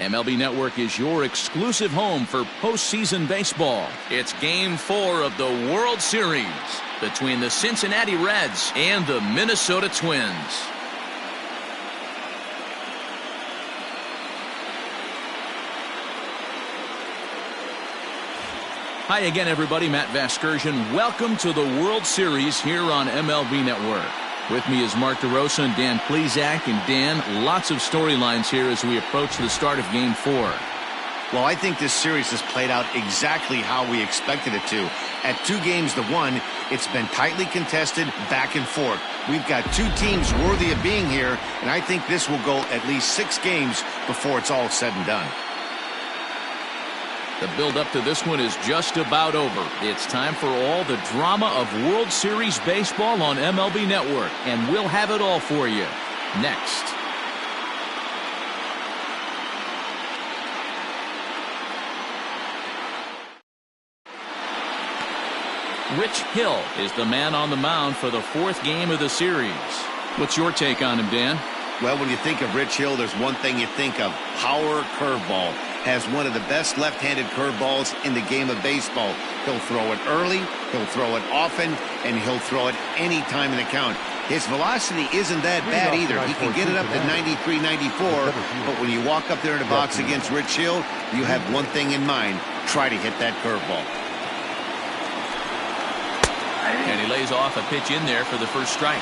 MLB Network is your exclusive home for postseason baseball. It's Game 4 of the World Series between the Cincinnati Reds and the Minnesota Twins. Hi again, everybody. Matt Vasgersian. Welcome to the World Series here on MLB Network. With me is Mark DeRosa and Dan Plesac. And Dan, lots of storylines here as we approach the start of Game 4. Well, I think this series has played out exactly how we expected it to. At 2-1, it's been tightly contested, back and forth. We've got two teams worthy of being here, and I think this will go at least 6 games before it's all said and done. The build-up to this one is just about over. It's time for all the drama of World Series baseball on MLB Network, and we'll have it all for you next. Rich Hill is the man on the mound for the 4th game of the series. What's your take on him, Dan? Well, when you think of Rich Hill, there's one thing you think of: power curveball. Has one of the best left-handed curveballs in the game of baseball. He'll throw it early, he'll throw it often, and he'll throw it any time in the count. His velocity isn't that bad either. He can get it up to 93, 94, but when you walk up there in the box against Rich Hill, you have one thing in mind: try to hit that curveball. And he lays off a pitch in there for the first strike.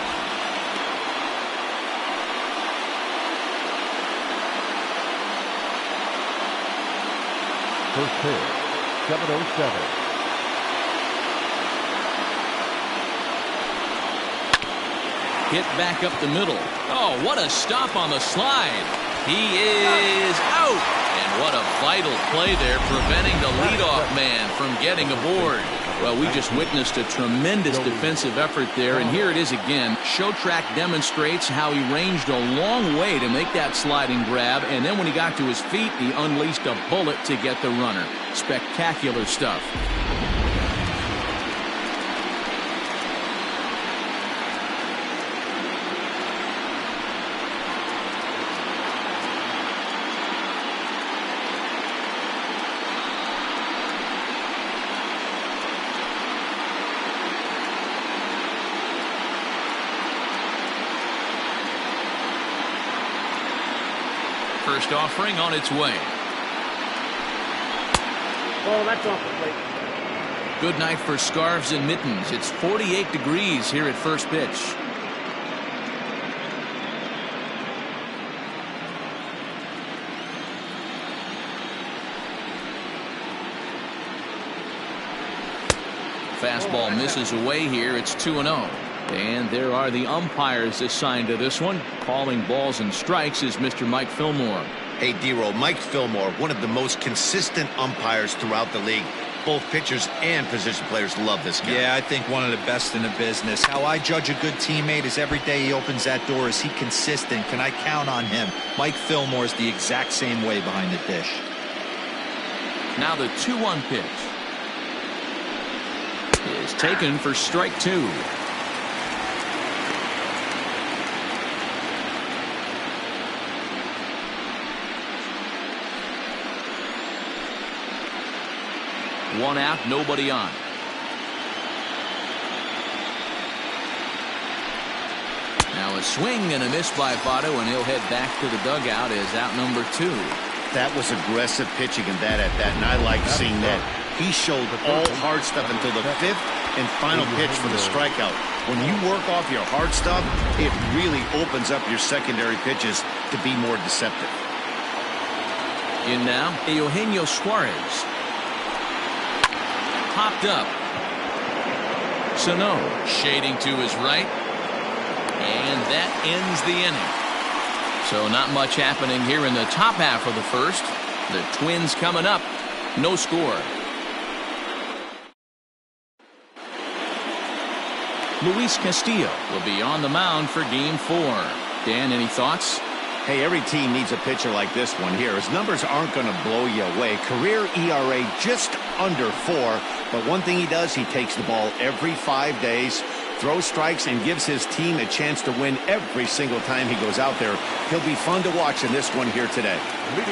First pitch, 7:07. Hit back up the middle. Oh, what a stop on the slide. He is out. And what a vital play there, preventing the leadoff man from getting aboard. Well, we just witnessed a tremendous defensive effort there, and here it is again. Showtrack demonstrates how he ranged a long way to make that sliding grab, and then when he got to his feet, he unleashed a bullet to get the runner. Spectacular stuff. First offering on its way. Oh, that's off the plate. Good night for scarves and mittens. It's 48 degrees here at first pitch. Fastball misses away here. It's 2-0. And there are the umpires assigned to this one. Calling balls and strikes is Mr. Mike Fillmore. Hey, D-Roll, Mike Fillmore, one of the most consistent umpires throughout the league. Both pitchers and position players love this guy. Yeah, I think one of the best in the business. How I judge a good teammate is every day he opens that door. Is he consistent? Can I count on him? Mike Fillmore is the exact same way behind the dish. Now the 2-1 pitch is taken for strike 2. One out, nobody on. Now a swing and a miss by Votto, and he'll head back to the dugout as out number 2. That was aggressive pitching in that at-bat, and I like seeing that. He showed all hard stuff until the 5th and final pitch for the strikeout. When you work off your hard stuff, it really opens up your secondary pitches to be more deceptive. In now, Eugenio Suarez. Popped up. Sano shading to his right. And that ends the inning. So not much happening here in the top half of the first. The Twins coming up. No score. Luis Castillo will be on the mound for Game 4. Dan, any thoughts? Hey, every team needs a pitcher like this one here. His numbers aren't going to blow you away. Career ERA just under 4. But one thing he does, he takes the ball every 5 days, throws strikes and gives his team a chance to win every single time he goes out there. He'll be fun to watch in this one here today.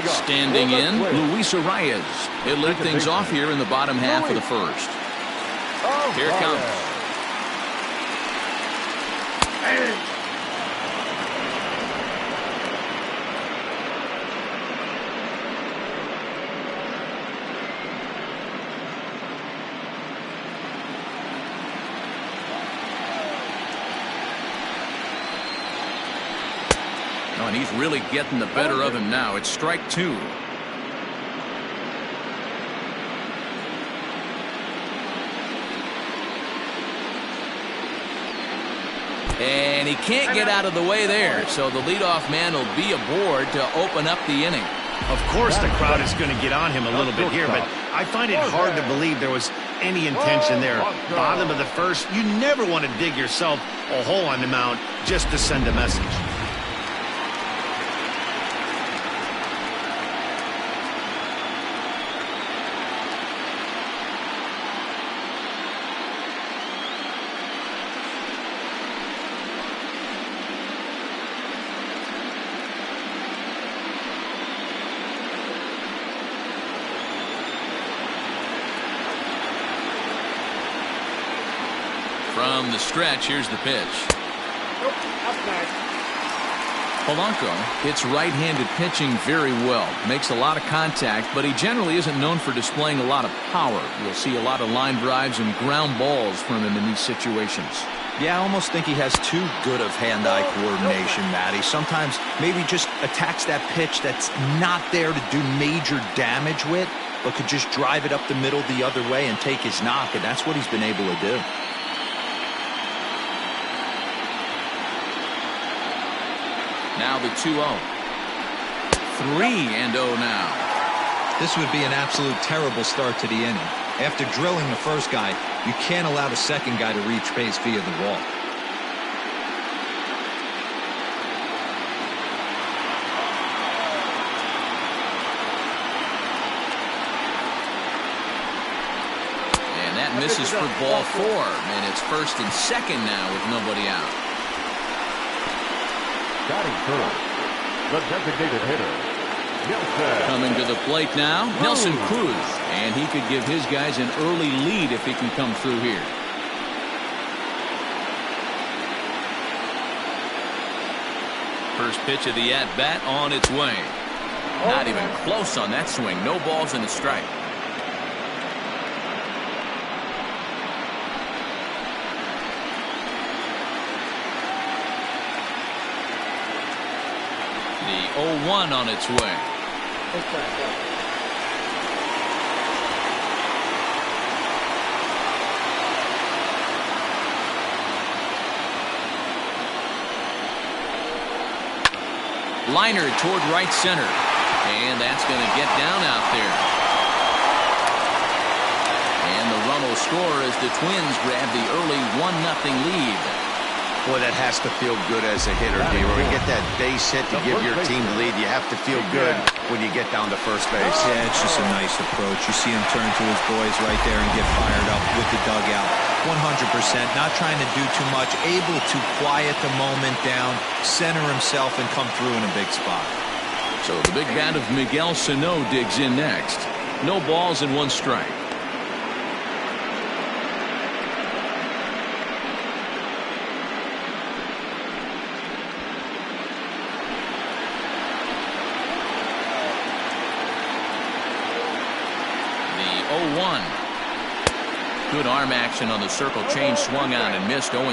Standing in, Luis Arias. He'll lead things off here in the bottom half of the first. Here it comes. Oh, and he's really getting the better of him now. It's strike 2. And he can't get out of the way there, so the leadoff man will be aboard to open up the inning. Of course the crowd is going to get on him a little bit here, but I find it hard to believe there was any intention there. Bottom of the first, you never want to dig yourself a hole on the mound just to send a message. From the stretch, here's the pitch. Polanco hits right-handed pitching very well. Makes a lot of contact, but he generally isn't known for displaying a lot of power. You'll see a lot of line drives and ground balls from him in these situations. Yeah, I almost think he has too good of hand-eye coordination, Matty. Sometimes maybe just attacks that pitch that's not there to do major damage with, but could just drive it up the middle the other way and take his knock, and that's what he's been able to do. Now the 2-0. 3-0 now. This would be an absolute terrible start to the inning. After drilling the first guy, you can't allow the second guy to reach base via the wall. And that misses for ball 4. And it's first and second now with nobody out. Batting first, the designated hitter, Nelson. Coming to the plate now, Nelson Cruz. And he could give his guys an early lead if he can come through here. First pitch of the at-bat on its way. Not even close on that swing. No balls and a strike. The 0-1 on its way. Liner toward right center. And that's going to get down out there. And the run will score as the Twins grab the early 1-0 lead. Boy, that has to feel good as a hitter, D. When you get that base hit to give your team the lead, you have to feel good when you get down to first base. Yeah, it's just a nice approach. You see him turn to his boys right there and get fired up with the dugout. 100%, not trying to do too much, able to quiet the moment down, center himself, and come through in a big spot. So the big bat of Miguel Sano digs in next. No balls and 1 strike. The 0-1. Good arm action on the circle change, swung on and missed. 0-2.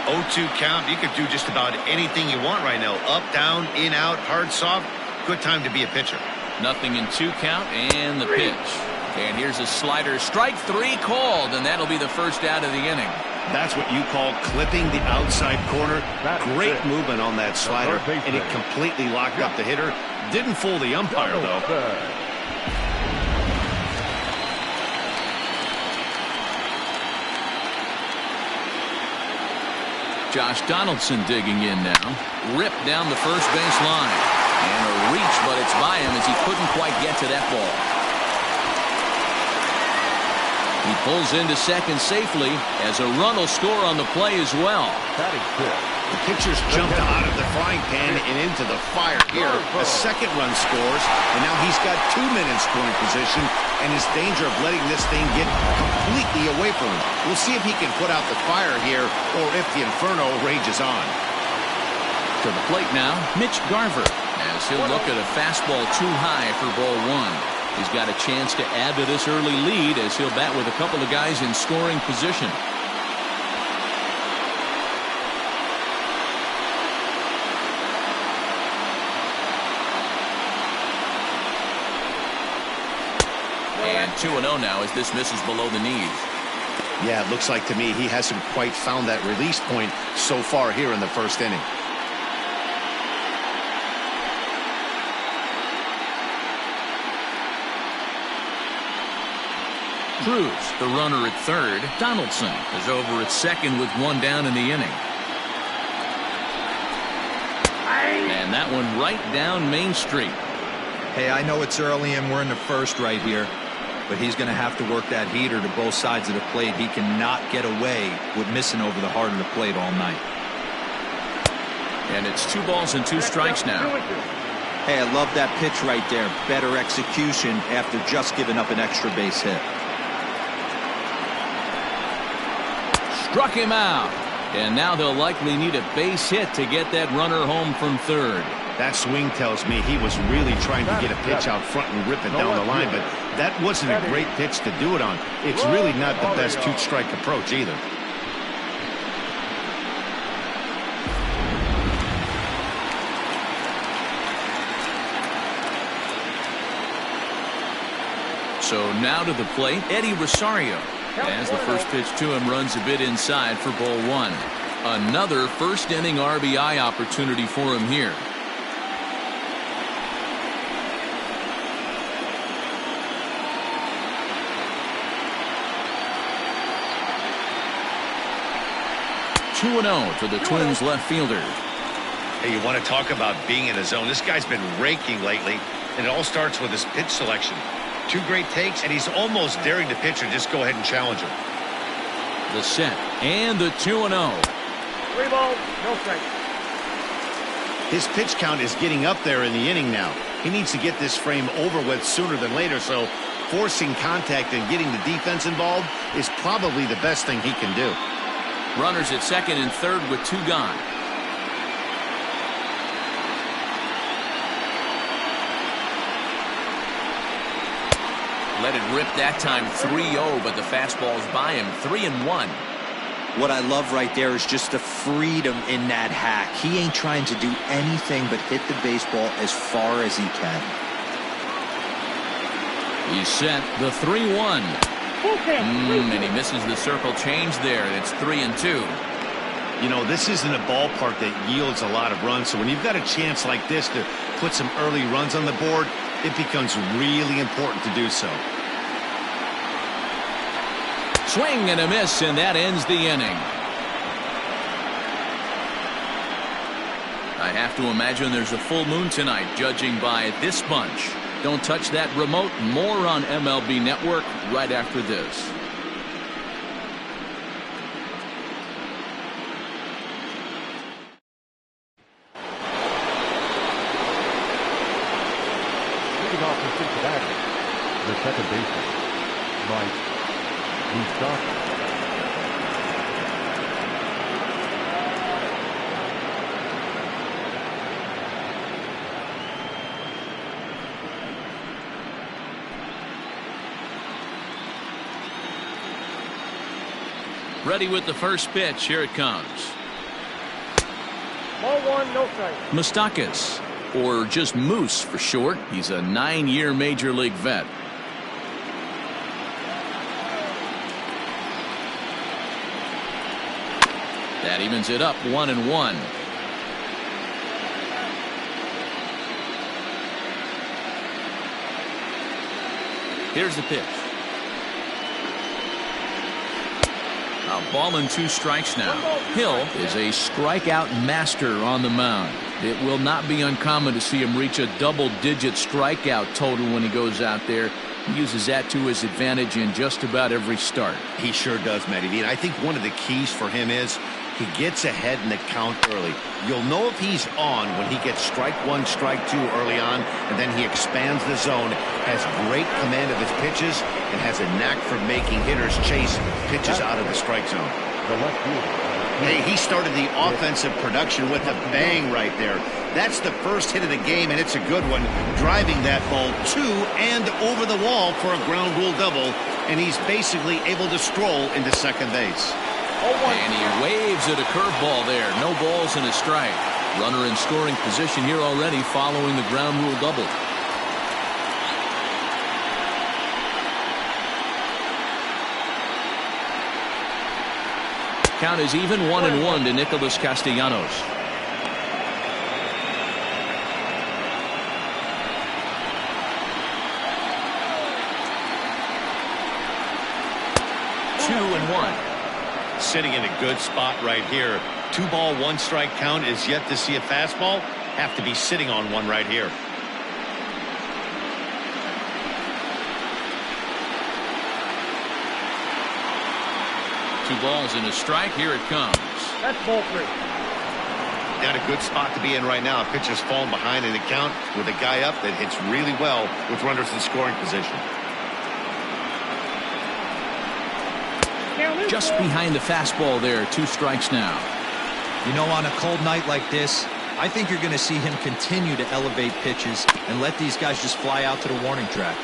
0-2 count. You could do just about anything you want right now. Up, down, in, out, hard, soft. Good time to be a pitcher. 0-2 count and the pitch. And here's a slider. Strike 3 called, and that'll be the first out of the inning. That's what you call clipping the outside corner. Great movement on that slider, and it completely locked up the hitter. Didn't fool the umpire, though. Josh Donaldson digging in now. Ripped down the first base line. And a reach, but it's by him as he couldn't quite get to that ball. He Pulls into second safely as a run will score on the play as well. The pitcher's jumped out of the frying pan and into the fire here. A second run scores, and now he's got 2 men in scoring position and is danger of letting this thing get completely away from him. We'll see if he can put out the fire here or if the inferno rages on. To the plate now, Mitch Garver, as he'll look at a fastball too high for ball one. He's got a chance to add to this early lead as he'll bat with a couple of guys in scoring position. And 2-0 now as this misses below the knees. Yeah, it looks like to me he hasn't quite found that release point so far here in the first inning. Cruz, the runner at third. Donaldson is over at second with one down in the inning. And that one right down Main Street. Hey, I know it's early and we're in the first right here, but he's going to have to work that heater to both sides of the plate. He cannot get away with missing over the heart of the plate all night. And it's 2 balls and 2 strikes now. Hey, I love that pitch right there. Better execution after just giving up an extra base hit. Struck him out. And now they'll likely need a base hit to get that runner home from third. That swing tells me he was really trying to get a pitch out front and rip it down the line, but that wasn't a great pitch to do it on. It's really not the best 2-strike approach either. So now to the plate, Eddie Rosario. As the first pitch to him runs a bit inside for ball one. Another first inning RBI opportunity for him here. Two 2-0 to the Twins left fielder. Hey, you want to talk about being in a zone? This guy's been raking lately, and it all starts with his pitch selection. 2 great takes, and he's almost daring the pitcher just go ahead and challenge him. The set and the 2-0. 3 balls, no strikes. His pitch count is getting up there in the inning now. He needs to get this frame over with sooner than later, so forcing contact and getting the defense involved is probably the best thing he can do. Runners at second and third with 2 gone. Let it rip that time. 3-0, but the fastball's by him. 3-1. What I love right there is just the freedom in that hack. He ain't trying to do anything but hit the baseball as far as he can. He's set the 3-1. And he misses the circle change there. It's 3-2. You know, this isn't a ballpark that yields a lot of runs, so when you've got a chance like this to put some early runs on the board, it becomes really important to do so. Swing and a miss, and that ends the inning. I have to imagine there's a full moon tonight, judging by this bunch. Don't touch that remote. More on MLB Network right after this. Leading off for Cincinnati, the second baseman, Mike Moustakas. Ready with the first pitch. Here it comes. Ball 1, no strike. Moustakas, or just Moose for short. He's a 9-year major league vet. That evens it up 1-1. Here's the pitch. A ball and 2 strikes now. Hill is a strikeout master on the mound. It will not be uncommon to see him reach a double-digit strikeout total when he goes out there. He uses that to his advantage in just about every start. He sure does, Matty V. And I think one of the keys for him is he gets ahead in the count early. You'll know if he's on when he gets strike one, strike two early on, and then he expands the zone, has great command of his pitches, and has a knack for making hitters chase pitches out of the strike zone. Hey, he started the offensive production with a bang right there. That's the first hit of the game, and it's a good one, driving that ball to and over the wall for a ground rule double, and he's basically able to stroll into second base. And he waves at a curveball there. No balls and a strike. Runner in scoring position here already following the ground rule double. Count is even 1-1 to Nicholas Castellanos. Two and one. Sitting in a good spot right here. 2-ball, 1-strike count is yet to see a fastball. Have to be sitting on one right here. Two balls and a strike. Here it comes. That's ball three. Not a good spot to be in right now. Pitcher's falling behind in the count with a guy up that hits really well with runners in scoring position. Just behind the fastball there. 2 strikes now. You know, on a cold night like this, I think you're going to see him continue to elevate pitches and let these guys just fly out to the warning track.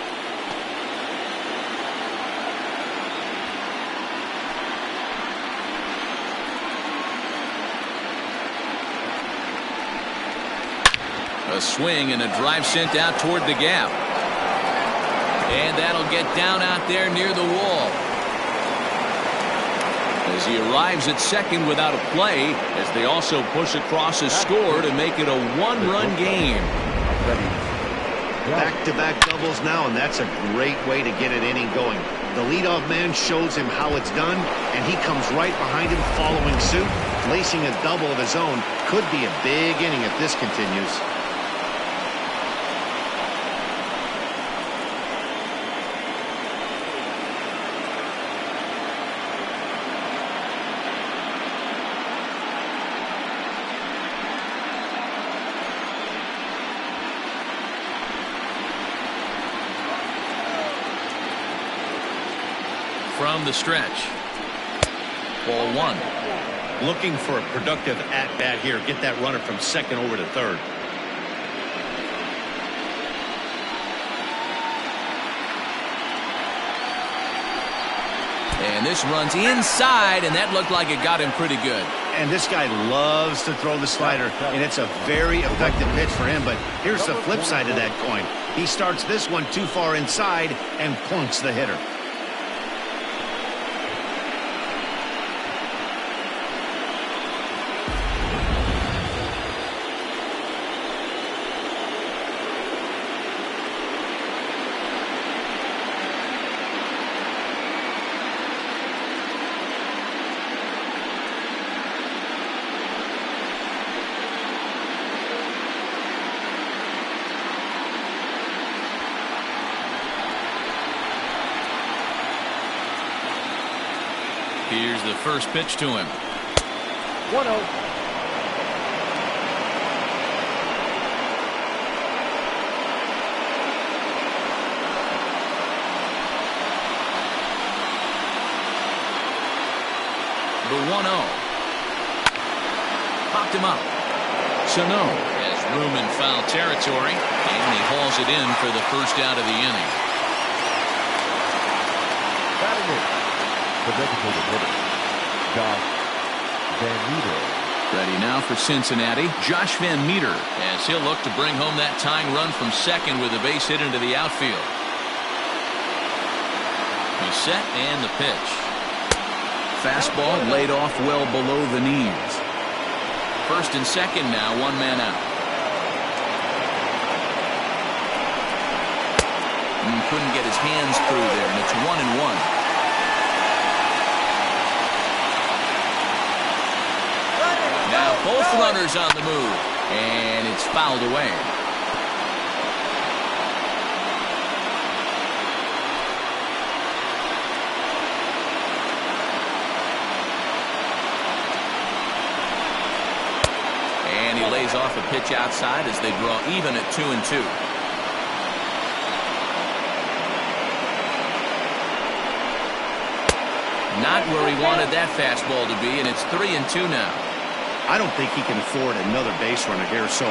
A swing and a drive sent out toward the gap. And that'll get down out there near the wall. As he arrives at second without a play, as they also push across a score to make it a 1-run game. Back-to-back doubles now, and that's a great way to get an inning going. The leadoff man shows him how it's done, and he comes right behind him following suit. Lacing a double of his own could be a big inning if this continues. From the stretch. Ball 1. Looking for a productive at-bat here. Get that runner from second over to third. And this runs inside, and that looked like it got him pretty good. And this guy loves to throw the slider, and it's a very effective pitch for him. But here's the flip side of that coin. He starts this one too far inside and plunks the hitter. Here's the first pitch to him. 1-0. The 1-0. Popped him up. Sano has room in foul territory, and he hauls it in for the first out of the inning. Batting in, the designated hitter, Josh Van Meter. Ready now for Cincinnati, Josh Van Meter, as he'll look to bring home that tying run from second with a base hit into the outfield. He's set and the pitch. Fastball laid off well below the knees. First and second now, 1 man out. Couldn't get his hands through there, and it's 1-1. Now both runners on the move, and it's fouled away. he lays off a pitch outside as they draw even at 2-2. Not where he wanted that fastball to be, and it's 3-2 now. I don't think he can afford another base runner here, so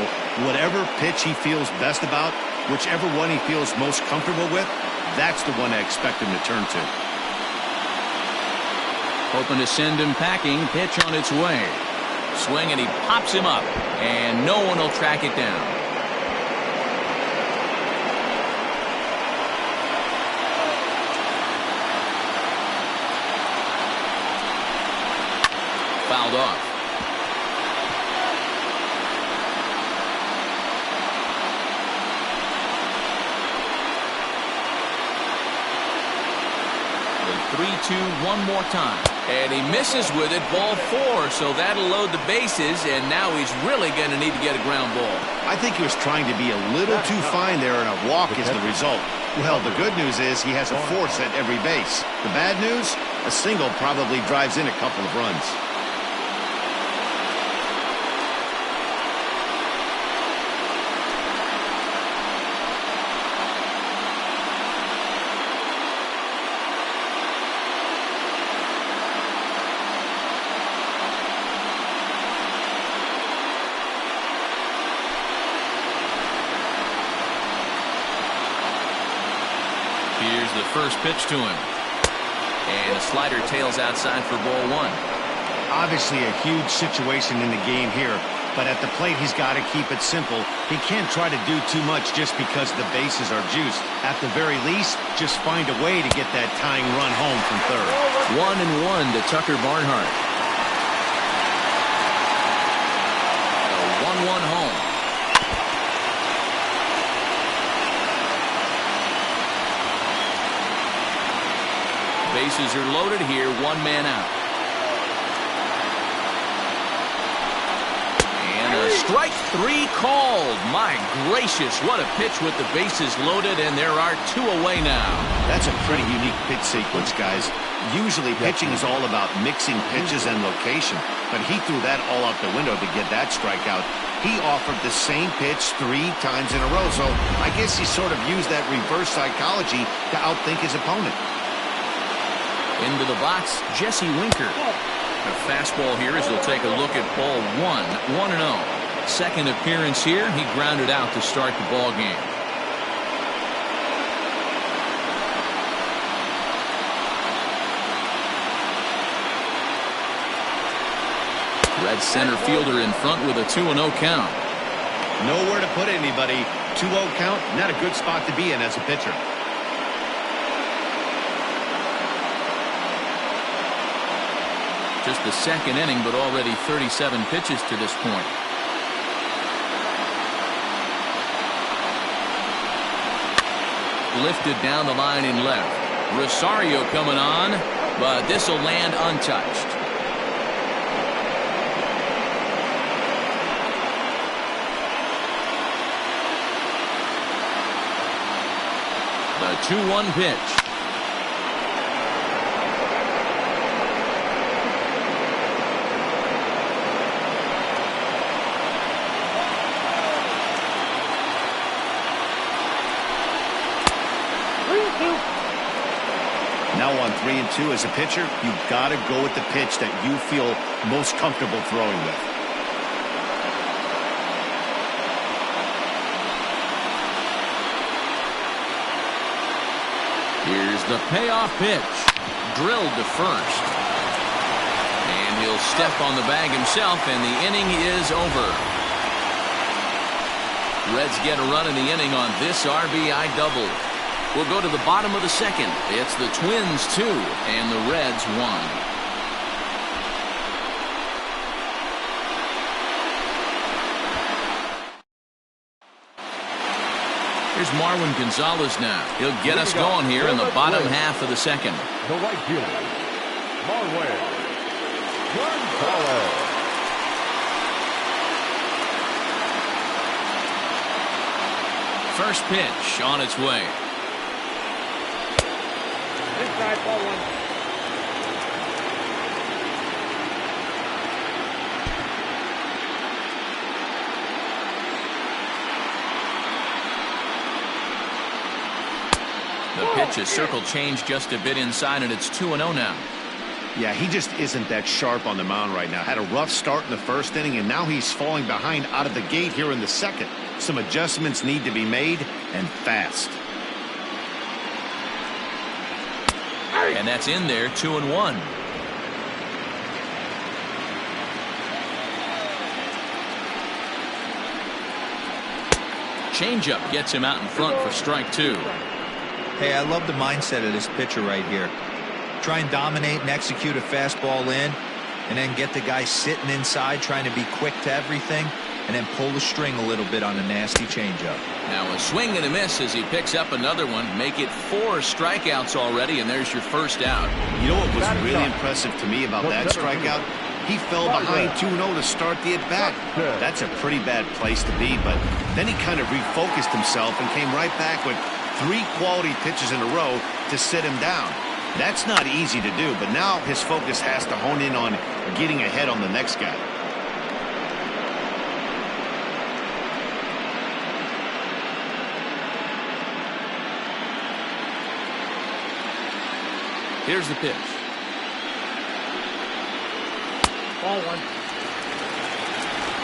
whatever pitch he feels best about, whichever one he feels most comfortable with, that's the one I expect him to turn to. Hoping to send him packing. Pitch on its way. Swing, and he pops him up, and no one will track it down. Fouled off. The 3-2 one more time. And he misses with it, ball 4, so that'll load the bases, and now he's really going to need to get a ground ball. I think he was trying to be a little too fine there, and a walk is the result. Well, the good news is he has a force at every base. The bad news? A single probably drives in a couple of runs. Here's the first pitch to him. And a slider tails outside for ball 1. Obviously a huge situation in the game here, but at the plate he's got to keep it simple. He can't try to do too much just because the bases are juiced. At the very least, just find a way to get that tying run home from third. 1-1 to Tucker Barnhart. A 1-1 home. Bases are loaded here, 1 man out. And a strike 3 called. My gracious, what a pitch with the bases loaded, and there are 2 away now. That's a pretty unique pitch sequence, guys. Usually pitching is all about mixing pitches and location, but he threw that all out the window to get that strikeout. He offered the same pitch 3 times in a row, so I guess he sort of used that reverse psychology to outthink his opponent. Into the box, Jesse Winker. A fastball here as he'll take a look at ball 1, 1-0. Second appearance here, he grounded out to start the ball game. Red center fielder in front with a 2-0 count. Nowhere to put anybody. 2-0 count, not a good spot to be in as a pitcher. Just the second inning, but already 37 pitches to this point. Lifted down the line in left. Rosario coming on, but this will land untouched. The 2-1 pitch. Now on 3-2 as a pitcher, you've got to go with the pitch that you feel most comfortable throwing with. Here's the payoff pitch. Drilled to first. And he'll step on the bag himself, and the inning is over. Reds get a run in the inning on this RBI double. We'll go to the bottom of the second. It's the Twins 2 and the Reds 1. Here's Marwin Gonzalez now. He'll get us going here in the bottom half of the second. The right fielder, Marwin Gonzalez. First pitch on its way. Inside, ball 1. pitch, a circle change just a bit inside, and it's 2-0 now. Yeah, he just isn't that sharp on the mound right now. Had a rough start in the first inning, and now he's falling behind out of the gate here in the second. Some adjustments need to be made, and fast. And that's in there, 2-1. Changeup gets him out in front for strike 2. Hey, I love the mindset of this pitcher right here. Try and dominate and execute a fastball in, and then get the guy sitting inside trying to be quick to everything, and then pull the string a little bit on a nasty changeup. Now a swing and a miss as he picks up another one. Make it 4 strikeouts already, and there's your first out. You know what was really impressive to me about that strikeout? He fell behind 2-0 to start the at-bat. That's a pretty bad place to be, but then he kind of refocused himself and came right back with 3 quality pitches in a row to sit him down. That's not easy to do, but now his focus has to hone in on getting ahead on the next guy. Here's the pitch. Ball 1.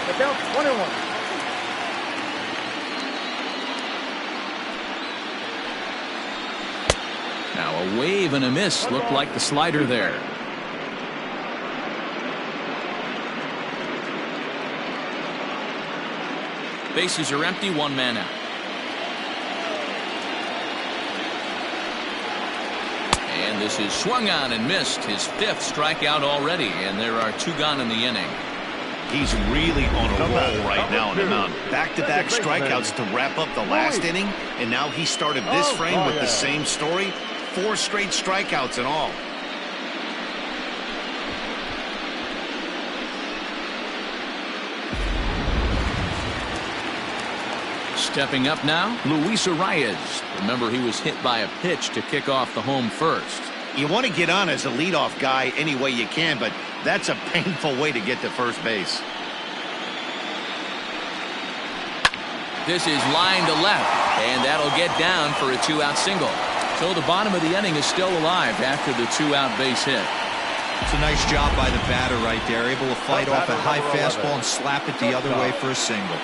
The count 1-1. Now a wave and a miss. Looked like the slider there. Bases are empty, 1 man out. And this is swung on and missed. His 5th strikeout already, and there are 2 gone in the inning. He's really on a roll right now on the mound. Back-to-back strikeouts to wrap up the last inning, and now he started this frame with the same story. 4 straight strikeouts in all. Stepping up now, Luis Arias. Remember, he was hit by a pitch to kick off the home first. You want to get on as a leadoff guy any way you can, but that's a painful way to get to first base. This is line to left, and that'll get down for a 2-out single. So the bottom of the inning is still alive after the 2-out base hit. It's a nice job by the batter right there, able to fight off a high fastball and slap it the other way for a single.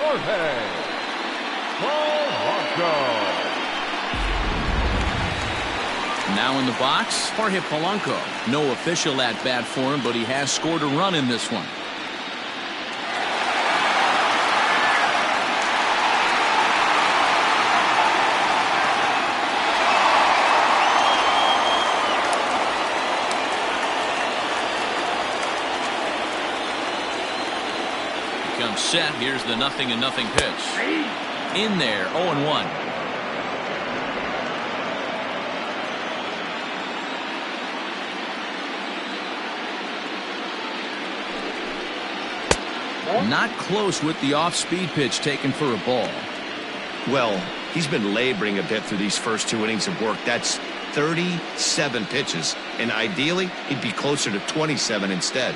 Now in the box, Jorge Polanco. No official at bat for him, but he has scored a run in this one. Comes set. Here's the 0-0 pitch. In there, 0-1. Not close with the off-speed pitch taken for a ball. Well, he's been laboring a bit through these first 2 innings of work. That's 37 pitches, and ideally, he'd be closer to 27 instead.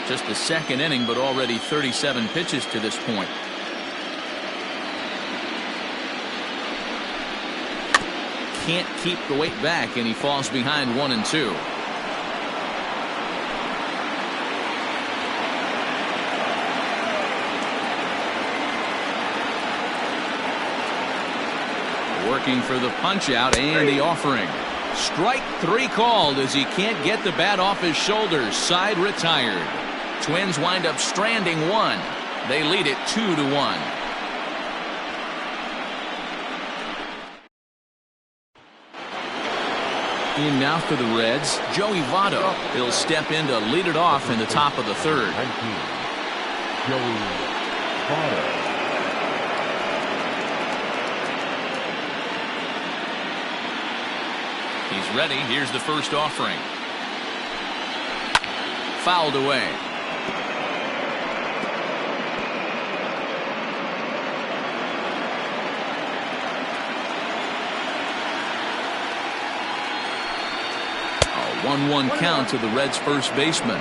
Just the 2nd inning, but already 37 pitches to this point. Can't keep the weight back, and he falls behind 1-2. Working for the punch out and the offering. Strike 3 called as he can't get the bat off his shoulders. Side retired. Twins wind up stranding 1. They lead it 2-1. In now for the Reds, Joey Votto. He'll step in to lead it off in the top of the 3rd. 19, Joey Votto. He's ready. Here's the first offering. Fouled away. A 1-1 count to the Reds' first baseman.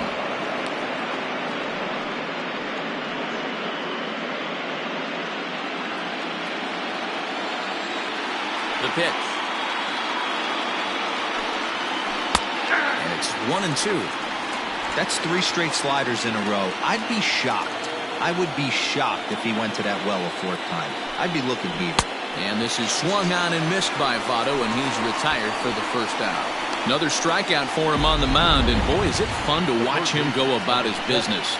pitch. And it's 1-2. That's 3 straight sliders in a row. I'd be shocked. I would be shocked if he went to that well a 4th time. I'd be looking heated. And this is swung on and missed by Votto, and he's retired for the first out. Another strikeout for him on the mound, and boy, is it fun to watch him go about his business.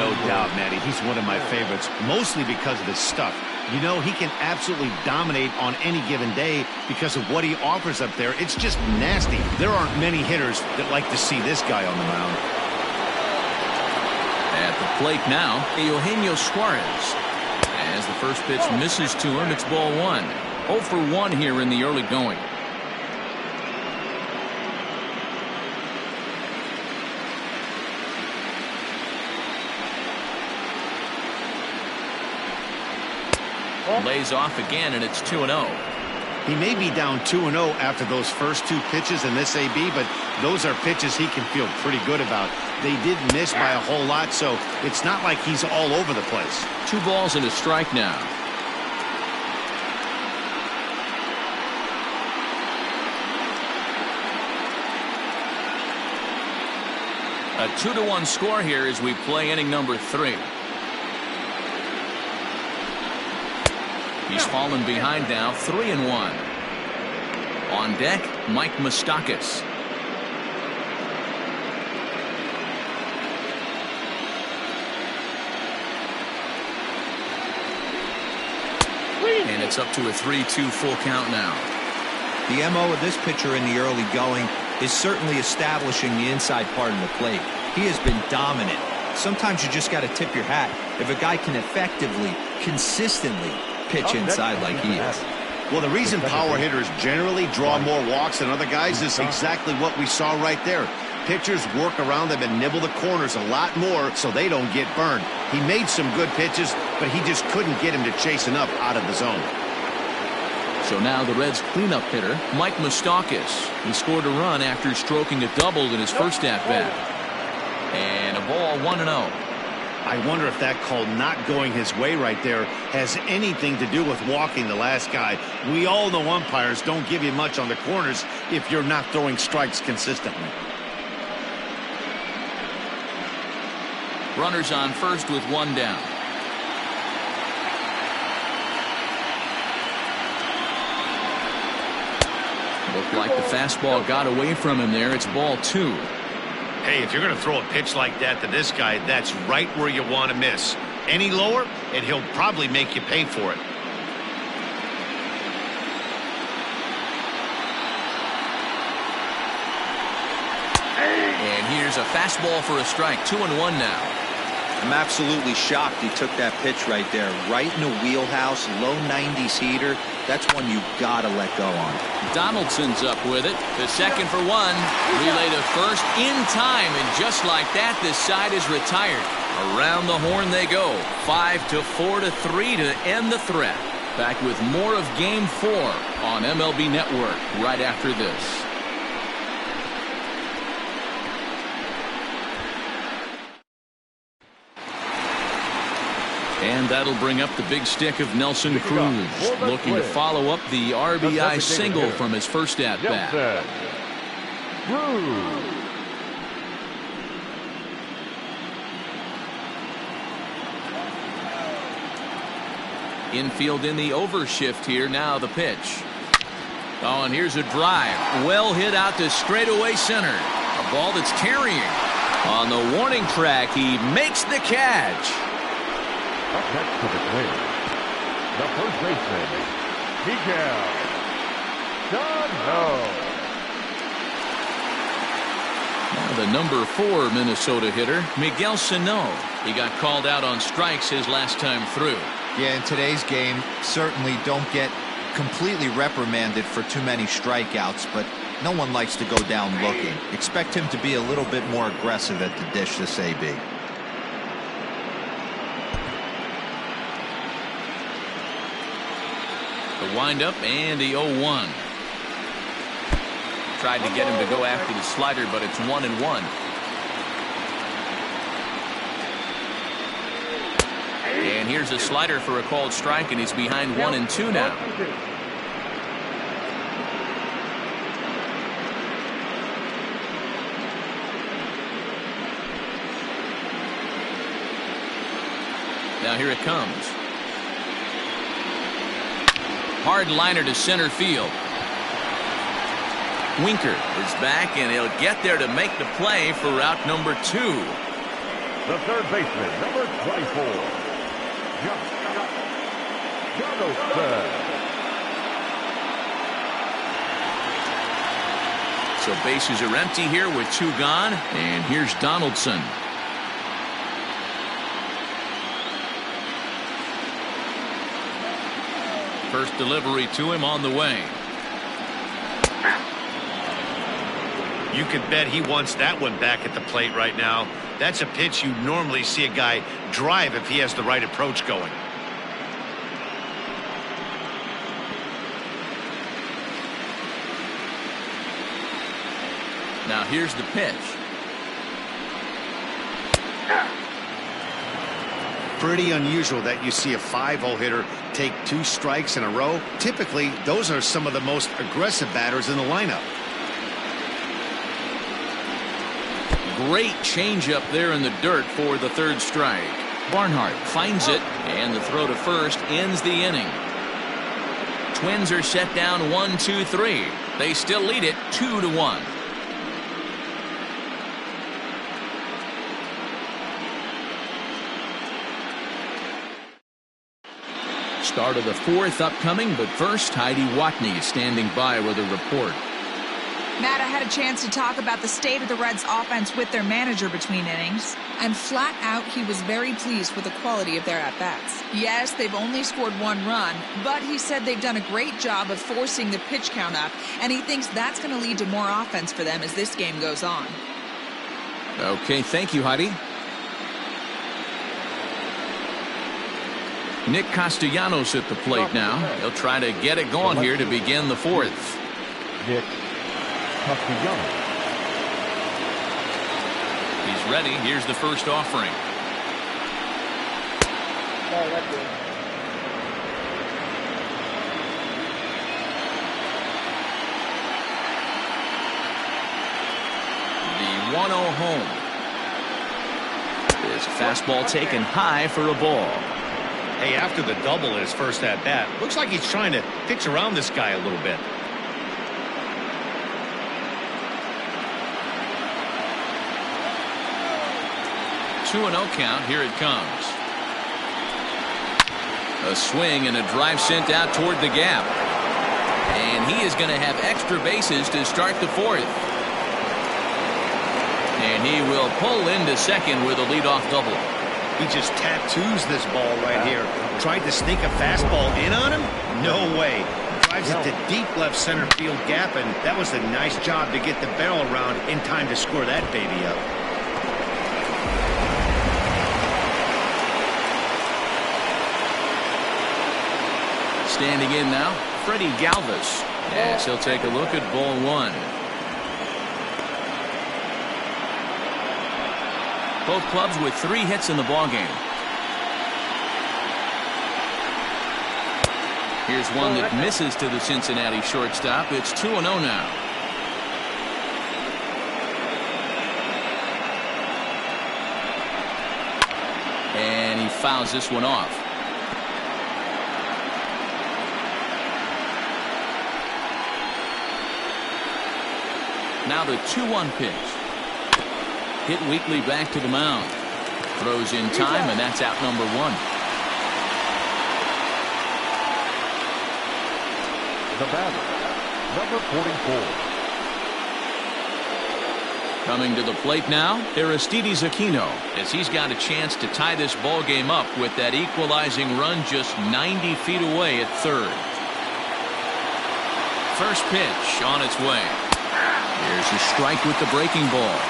No doubt, Matty. He's one of my favorites, mostly because of his stuff. You know, he can absolutely dominate on any given day because of what he offers up there. It's just nasty. There aren't many hitters that like to see this guy on the mound. At the plate now, Eugenio Suarez. As the first pitch misses to him, it's ball 1. 0 for 1 here in the early going. Lays off again, and it's 2-0. He may be down 2-0 after those first 2 pitches in this AB, but those are pitches he can feel pretty good about. They did miss by a whole lot, so it's not like he's all over the place. 2 balls and a strike now. A 2-1 score here as we play inning number 3. He's fallen behind now, 3-1. On deck, Mike Moustakas. And it's up to a 3-2 full count now. The MO of this pitcher in the early going is certainly establishing the inside part of the plate. He has been dominant. Sometimes you just got to tip your hat if a guy can effectively, consistently pitch inside like he is. Well, the reason power hitters generally draw more walks than other guys is exactly what we saw right there. Pitchers work around them and nibble the corners a lot more so they don't get burned. He made some good pitches, but he just couldn't get him to chase enough out of the zone. So now the Reds' cleanup hitter, Mike Moustakas. He scored a run after stroking a double in his first at-bat. And a ball, 1-0. I wonder if that call not going his way right there has anything to do with walking the last guy. We all know umpires don't give you much on the corners if you're not throwing strikes consistently. Runners on first with 1 down. Looked like the fastball got away from him there. It's ball 2. Hey, if you're going to throw a pitch like that to this guy, that's right where you want to miss. Any lower, and he'll probably make you pay for it. And here's a fastball for a strike. 2-1 now. I'm absolutely shocked he took that pitch right there. Right in the wheelhouse, low 90s heater. That's one you gotta let go on. Donaldson's up with it. The second for 1. Relay to first in time, and just like that, this side is retired. Around the horn they go. 5-4-3 to end the threat. Back with more of Game 4 on MLB Network right after this. And that'll bring up the big stick of Nelson Cruz, looking to follow up the RBI single from his first at-bat. Infield in the overshift here. Now the pitch. Oh, and here's a drive. Well hit out to straightaway center. A ball that's carrying. On the warning track, he makes the catch. Up next to the plate, the first baseman, Miguel Sano. Now the number 4 Minnesota hitter, Miguel Sano. He got called out on strikes his last time through. Yeah, in today's game, certainly don't get completely reprimanded for too many strikeouts, but no one likes to go down looking. Expect him to be a little bit more aggressive at the dish this AB. The windup and the 0-1. Tried to get him to go after the slider, but it's 1-1. And here's a slider for a called strike, and he's behind 1-2 now. Now here it comes. Hard liner to center field. Winker is back, and he'll get there to make the play for route number 2. The third baseman, number 24, Jonathan. So bases are empty here with 2 gone, and here's Donaldson. First delivery to him on the way. You can bet he wants that one back at the plate right now. That's a pitch you normally see a guy drive if he has the right approach going. Now here's the pitch. Pretty unusual that you see a 5-0 hitter take 2 strikes in a row. Typically, those are some of the most aggressive batters in the lineup. Great changeup there in the dirt for the 3rd strike. Barnhart finds it, and the throw to first ends the inning. Twins are set down 1-2-3. They still lead it 2-1. Start of the 4th upcoming, but first Heidi Watney is standing by with a report. Matt, I had a chance to talk about the state of the Reds offense with their manager between innings, and flat out he was very pleased with the quality of their at-bats. Yes, they've only scored 1 run, but he said they've done a great job of forcing the pitch count up, and he thinks that's going to lead to more offense for them as this game goes on. Okay, thank you, Heidi. Nick Castellanos at the plate now. He'll try to get it going here to begin the 4th. Nick Castellanos. He's ready. Here's the first offering. Oh, that's good. The 1-0 home. There's a fastball taken high for a ball. Hey, after the double in his first at-bat, looks like he's trying to pitch around this guy a little bit. Two and 0 count. Here it comes. A swing and a drive sent out toward the gap. And he is going to have extra bases to start the 4th. And he will pull into second with a leadoff double. He just tattoos this ball right here. Tried to sneak a fastball in on him? No way. Drives it to deep left center field gap, and that was a nice job to get the barrel around in time to score that baby up. Standing in now, Freddie Galvis. Yes, he'll take a look at ball 1. Both clubs with 3 hits in the ballgame. Here's one that misses to the Cincinnati shortstop. It's 2-0 now. And he fouls this one off. Now the 2-1 pitch. Hit weakly back to the mound. Throws in time, and that's out number 1. The batter, number 44. Coming to the plate now, Aristides Aquino, as he's got a chance to tie this ball game up with that equalizing run just 90 feet away at 3rd. First pitch on its way. Here's a strike with the breaking ball.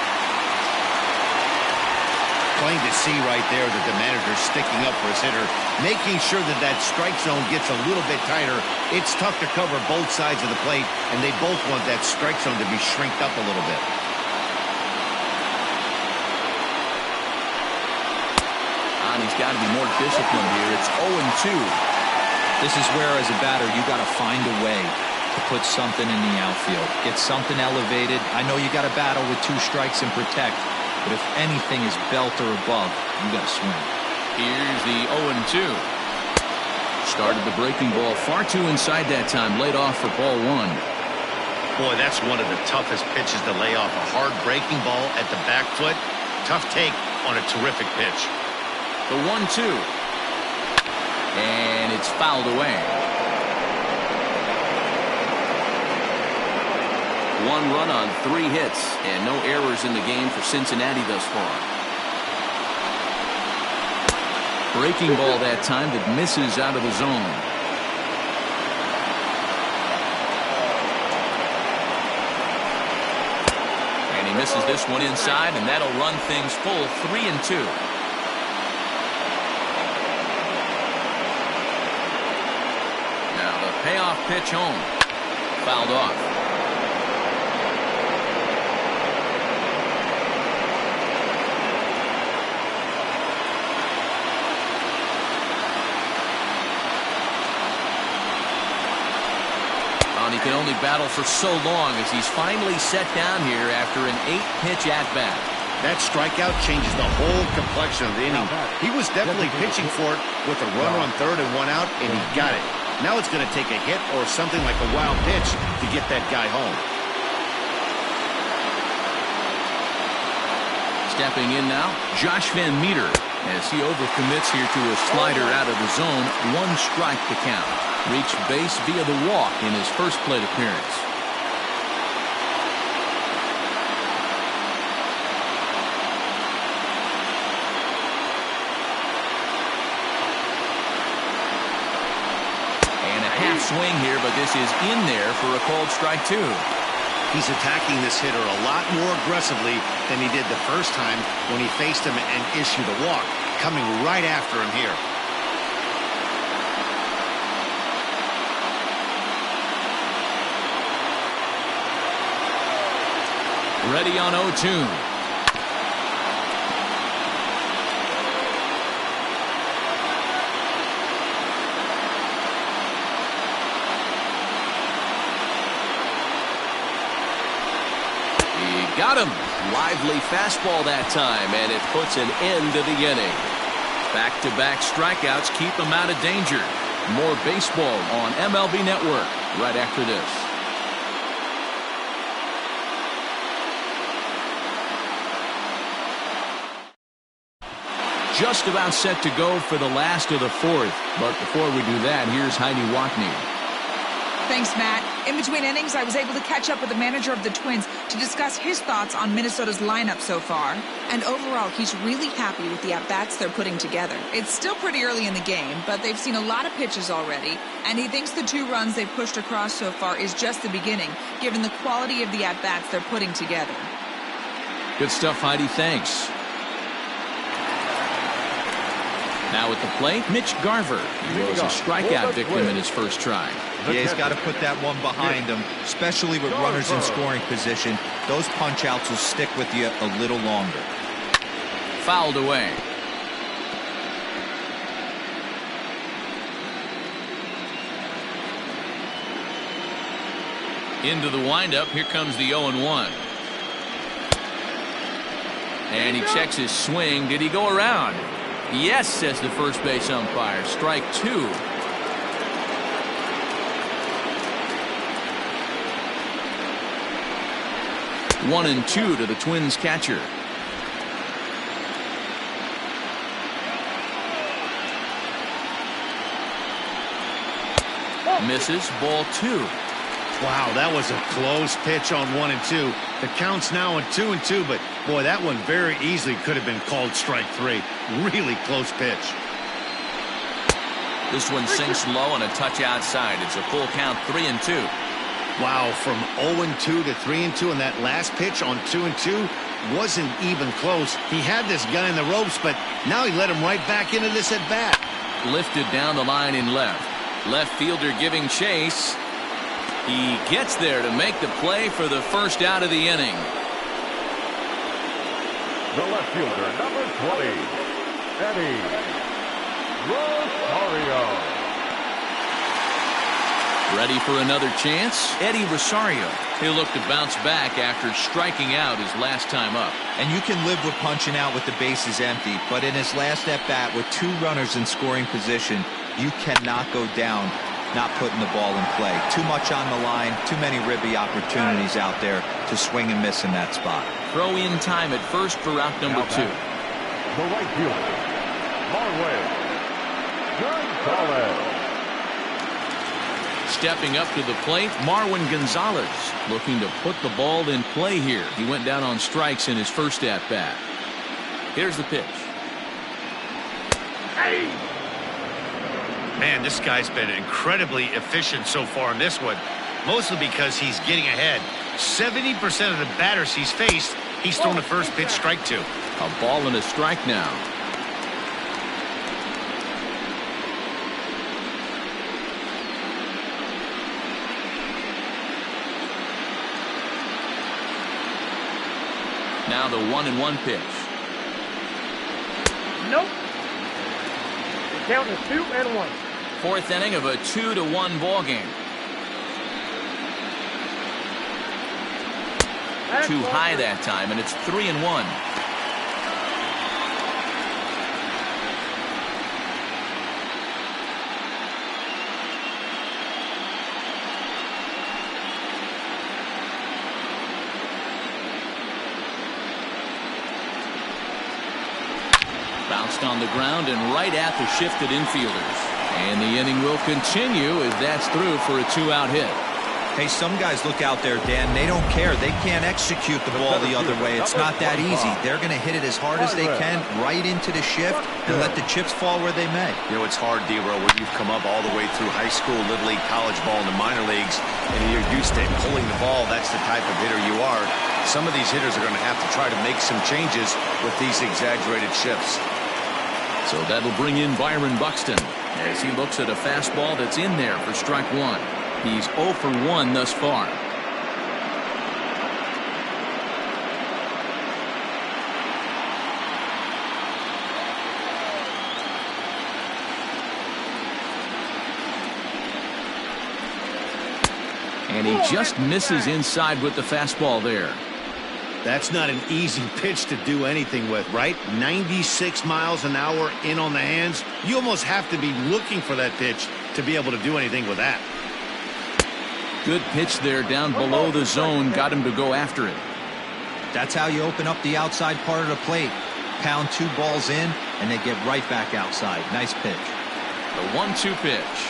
Plain to see right there that the manager's sticking up for his hitter, making sure that that strike zone gets a little bit tighter. It's tough to cover both sides of the plate, and they both want that strike zone to be shrinked up a little bit. And he's got to be more disciplined here. It's 0-2. This is where, as a batter, you got to find a way to put something in the outfield. Get something elevated. I know you got to battle with 2 strikes and protect. But if anything is belt or above, you got to swing. Here's the 0-2. Started the breaking ball far too inside that time. Laid off for ball 1. Boy, that's one of the toughest pitches to lay off. A hard breaking ball at the back foot. Tough take on a terrific pitch. The 1-2. And it's fouled away. 1 run on 3 hits, and no errors in the game for Cincinnati thus far. Breaking ball that time that misses out of the zone. And he misses this one inside, and that'll run things full 3-2. Now the payoff pitch home. Fouled off. He can only battle for so long as he's finally set down here after an 8-pitch at-bat. That strikeout changes the whole complexion of the inning. He was definitely pitching for it with a runner on third and 1 out, and he got it. Now it's going to take a hit or something like a wild pitch to get that guy home. Stepping in now, Josh Van Meter, as he overcommits here to a slider out of the zone. 1 strike to count. Reached base via the walk in his first plate appearance. And a half swing here, but this is in there for a called strike 2. He's attacking this hitter a lot more aggressively than he did the first time when he faced him and issued a walk. Coming right after him here. Ready on 0-2. He got him. Lively fastball that time, and it puts an end to the inning. Back-to-back strikeouts keep him out of danger. More baseball on MLB Network right after this. Just about set to go for the last of the 4th. But before we do that, here's Heidi Watney. Thanks, Matt. In between innings, I was able to catch up with the manager of the Twins to discuss his thoughts on Minnesota's lineup so far. And overall, he's really happy with the at-bats they're putting together. It's still pretty early in the game, but they've seen a lot of pitches already. And he thinks the 2 runs they've pushed across so far is just the beginning, given the quality of the at-bats they're putting together. Good stuff, Heidi. Thanks. Now at the plate, Mitch Garver. He was a strikeout victim in his first try. Yeah, he's got to put that one behind him, especially with runners in scoring position. Those punch-outs will stick with you a little longer. Fouled away. Into the windup. Here comes the 0-1. And he checks his swing. Did he go around? Yes, says the first base umpire. Strike 2. 1-2 to the Twins catcher. Misses. Ball 2. Wow, that was a close pitch on 1 and 2. The count's now on 2 and 2, but boy, that one very easily could have been called strike 3. Really close pitch. This one sinks low and a touch outside. It's a full count, 3-2. Wow, from 0 and 2 to 3 and 2, and that last pitch on 2 and 2 wasn't even close. He had this guy in the ropes, but now he let him right back into this at bat. Lifted down the line in left. Left fielder giving chase. He gets there to make the play for the first out of the inning. The left fielder, number 20, Eddie Rosario. Ready for another chance? Eddie Rosario. He'll look to bounce back after striking out his last time up. And you can live with punching out with the bases empty, but in his last at-bat with 2 runners in scoring position, you cannot go down not putting the ball in play. Too much on the line, too many ribby opportunities out there to swing and miss in that spot. Throw in time at first for route number 2. The right fielder, Marway Gonzalez. Stepping up to the plate, Marwin Gonzalez looking to put the ball in play here. He went down on strikes in his first at-bat. Here's the pitch. Hey! Man, this guy's been incredibly efficient so far in this one, mostly because he's getting ahead. 70% of the batters he's faced, he's thrown the first pitch strike to. A ball and a strike now. Now the 1-1 pitch. Nope. The count is 2-1. 4th inning of a 2-1 ball game. Too high that time, and it's 3-1. Bounced on the ground and right at the shifted infielders. And the inning will continue as that's through for a 2-out hit. Hey, some guys look out there, Dan, they don't care. They can't execute the ball the other way. It's not that easy. They're going to hit it as hard as they can right into the shift and let the chips fall where they may. You know, it's hard, D-Row, when you've come up all the way through high school, little league, college ball, and the minor leagues, and you're used to pulling the ball. That's the type of hitter you are. Some of these hitters are going to have to try to make some changes with these exaggerated shifts. So that'll bring in Byron Buxton as he looks at a fastball that's in there for strike 1. He's 0 for 1 thus far. And he just misses inside with the fastball there. That's not an easy pitch to do anything with, right? 96 miles an hour in on the hands. You almost have to be looking for that pitch to be able to do anything with that. Good pitch there down below the zone. Got him to go after it. That's how you open up the outside part of the plate. Pound 2 balls in, and they get right back outside. Nice pitch. The 1-2 pitch.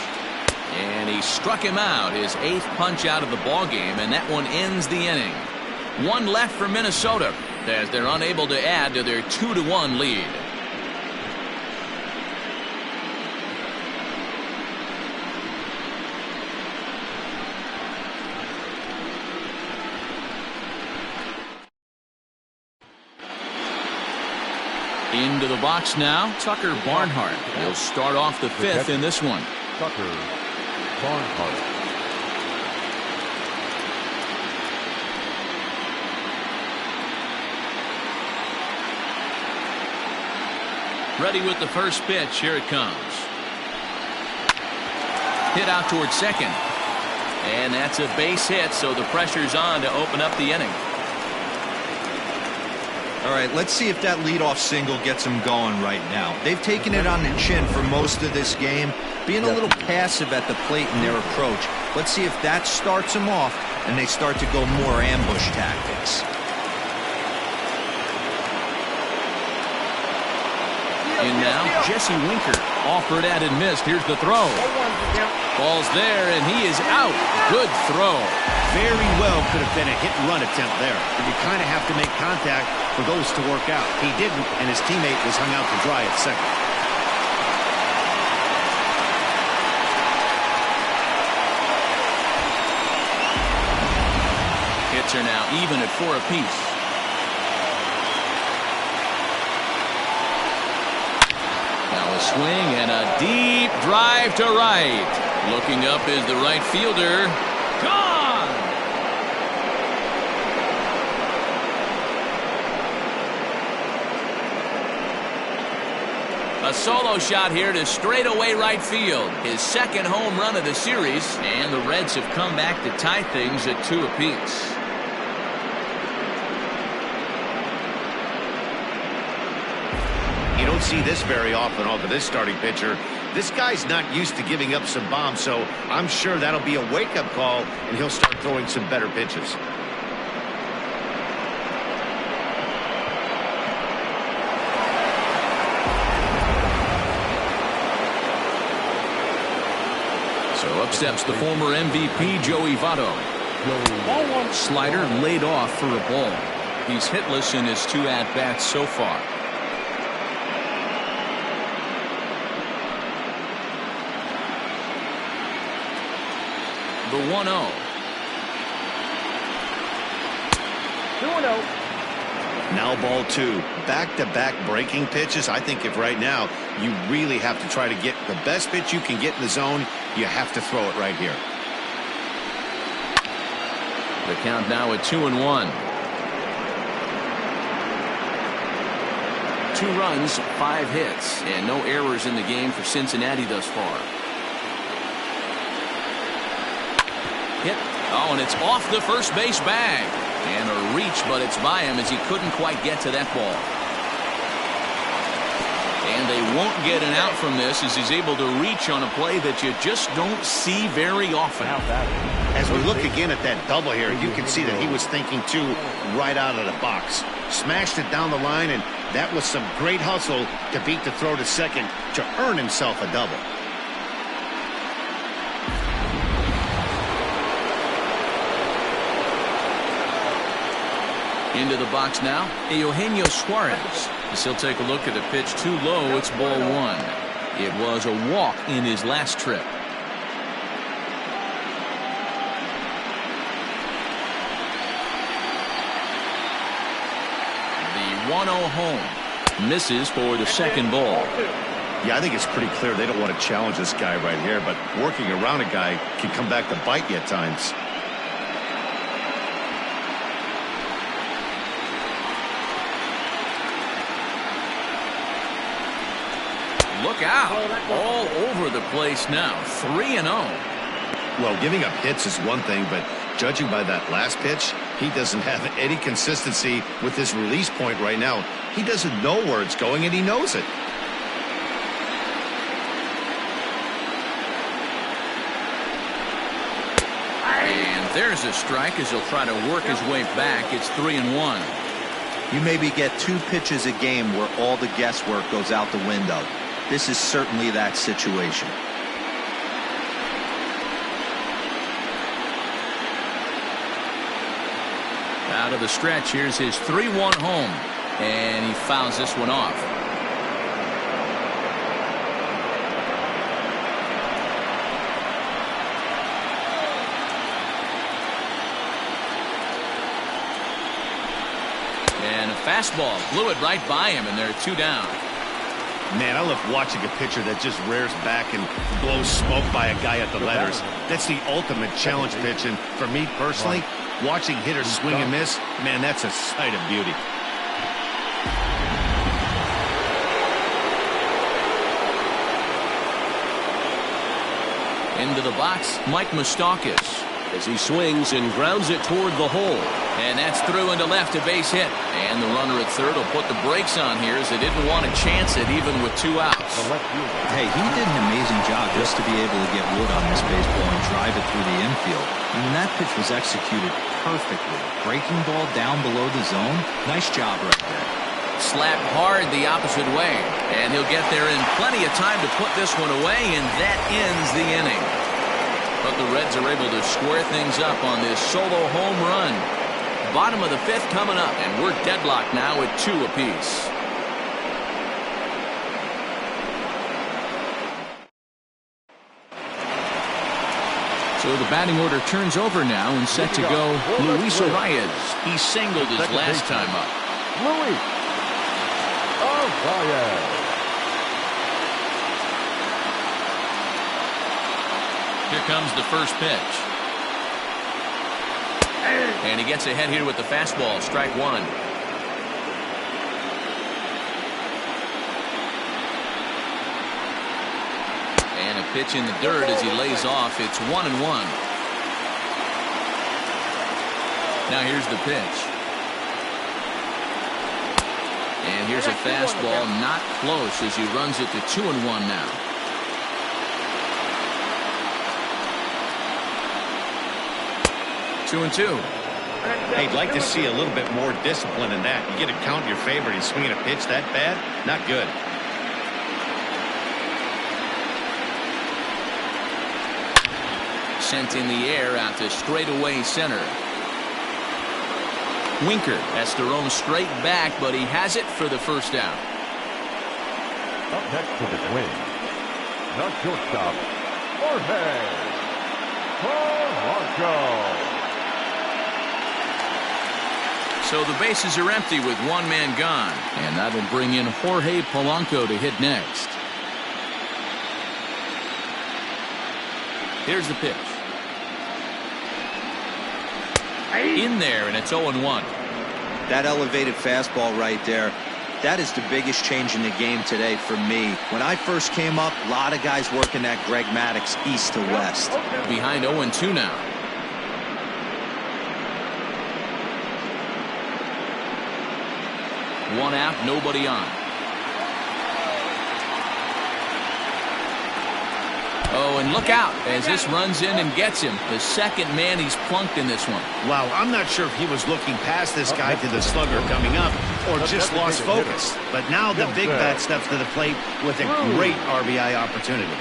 And he struck him out. His 8th punch out of the ball game, and that one ends the inning. 1 left for Minnesota as they're unable to add to their 2-1 lead. Into the box now, Tucker Barnhart. He'll start off the 5th in this one. Tucker Barnhart. Ready with the first pitch. Here it comes. Hit out towards second. And that's a base hit, so the pressure's on to open up the inning. All right, let's see if that leadoff single gets them going right now. They've taken it on the chin for most of this game, being a little passive at the plate in their approach. Let's see if that starts them off and they start to go more ambush tactics. In now, Jesse Winker. Offered at and missed. Here's the throw. Ball's there, and he is out. Good throw. Very well could have been a hit-and-run attempt there. But you kind of have to make contact for those to work out. He didn't, and his teammate was hung out to dry at second. Hits are now even at 4 apiece. Now a swing and a deep drive to right. Looking up is the right fielder. Gone! A solo shot here to straightaway right field. His second home run of the series, and the Reds have come back to tie things at 2 apiece. You don't see this very often off of this starting pitcher. This guy's not used to giving up some bombs, so I'm sure that'll be a wake-up call, and he'll start throwing some better pitches. So up steps the former MVP, Joey Votto. Slider laid off for a ball. He's hitless in his 2 at-bats so far. The 1-0. 2-0. Now ball 2. Back-to-back breaking pitches. I think if right now you really have to try to get the best pitch you can get in the zone, you have to throw it right here. The count now at 2-1. 2 runs, 5 hits, and no errors in the game for Cincinnati thus far. Hit. Oh, and it's off the first base bag. And a reach, but it's by him as he couldn't quite get to that ball. And they won't get an out from this as he's able to reach on a play that you just don't see very often. As we look again at that double here, you can see that he was thinking too right out of the box. Smashed it down the line, and that was some great hustle to beat the throw to second to earn himself a double. Into the box now, Eugenio Suarez. As he'll take a look at a pitch too low, it's ball 1. It was a walk in his last trip. The 1-0 home. Misses for the second ball. Yeah, I think it's pretty clear they don't want to challenge this guy right here, but working around a guy can come back to bite you at times. Look out. All over the place now. 3-0. Well, giving up hits is one thing, but judging by that last pitch, he doesn't have any consistency with his release point right now. He doesn't know where it's going, and he knows it. And there's a strike as he'll try to work his way back. It's 3-1. You maybe get 2 pitches a game where all the guesswork goes out the window. This is certainly that situation. Out of the stretch, here's his 3-1 home. And he fouls this one off. And a fastball blew it right by him, and they're 2 down. Man, I love watching a pitcher that just rears back and blows smoke by a guy at the letters. That's the ultimate challenge pitch, and for me personally, watching hitters swing and miss, man, that's a sight of beauty. Into the box, Mike Moustakas as he swings and grounds it toward the hole. And that's through into left, a base hit. And the runner at third will put the brakes on here as they didn't want to chance it even with 2 outs. Hey, he did an amazing job just to be able to get wood on this baseball and drive it through the infield. I mean, that pitch was executed perfectly. Breaking ball down below the zone. Nice job right there. Slapped hard the opposite way. And he'll get there in plenty of time to put this one away, and that ends the inning. But the Reds are able to square things up on this solo home run. Bottom of the 5th coming up, and we're deadlocked now at 2 apiece. So the batting order turns over now, and set to go Luis Arias. He singled his last time up. Luis Arias. Here comes the first pitch. And he gets ahead here with the fastball, strike 1. Pitch in the dirt as he lays off. It's 1-1. Now here's the pitch. And here's a fastball, not close, as he runs it to 2-1 now. Two and two. Hey, I'd like to see a little bit more discipline in that. You get a count in your favor and swinging a pitch that bad? Not good. Sent in the air out to straightaway center. Winker has to roam straight back, but he has it for the first out. Up next for the win, the shortstop, Jorge Polanco. So the bases are empty with one man gone, and that'll bring in Jorge Polanco to hit next. Here's the pitch. In there, and it's 0-1. That elevated fastball right there, that is the biggest change in the game today for me. When I first came up, a lot of guys working that Greg Maddux east to west. Behind 0-2 now. One out, nobody on. Oh, and look out as this runs in and gets him. The second man he's plunked in this one. Wow, I'm not sure if he was looking past this guy to the slugger coming up or just lost focus. But now the big bat steps to the plate with a great RBI opportunity.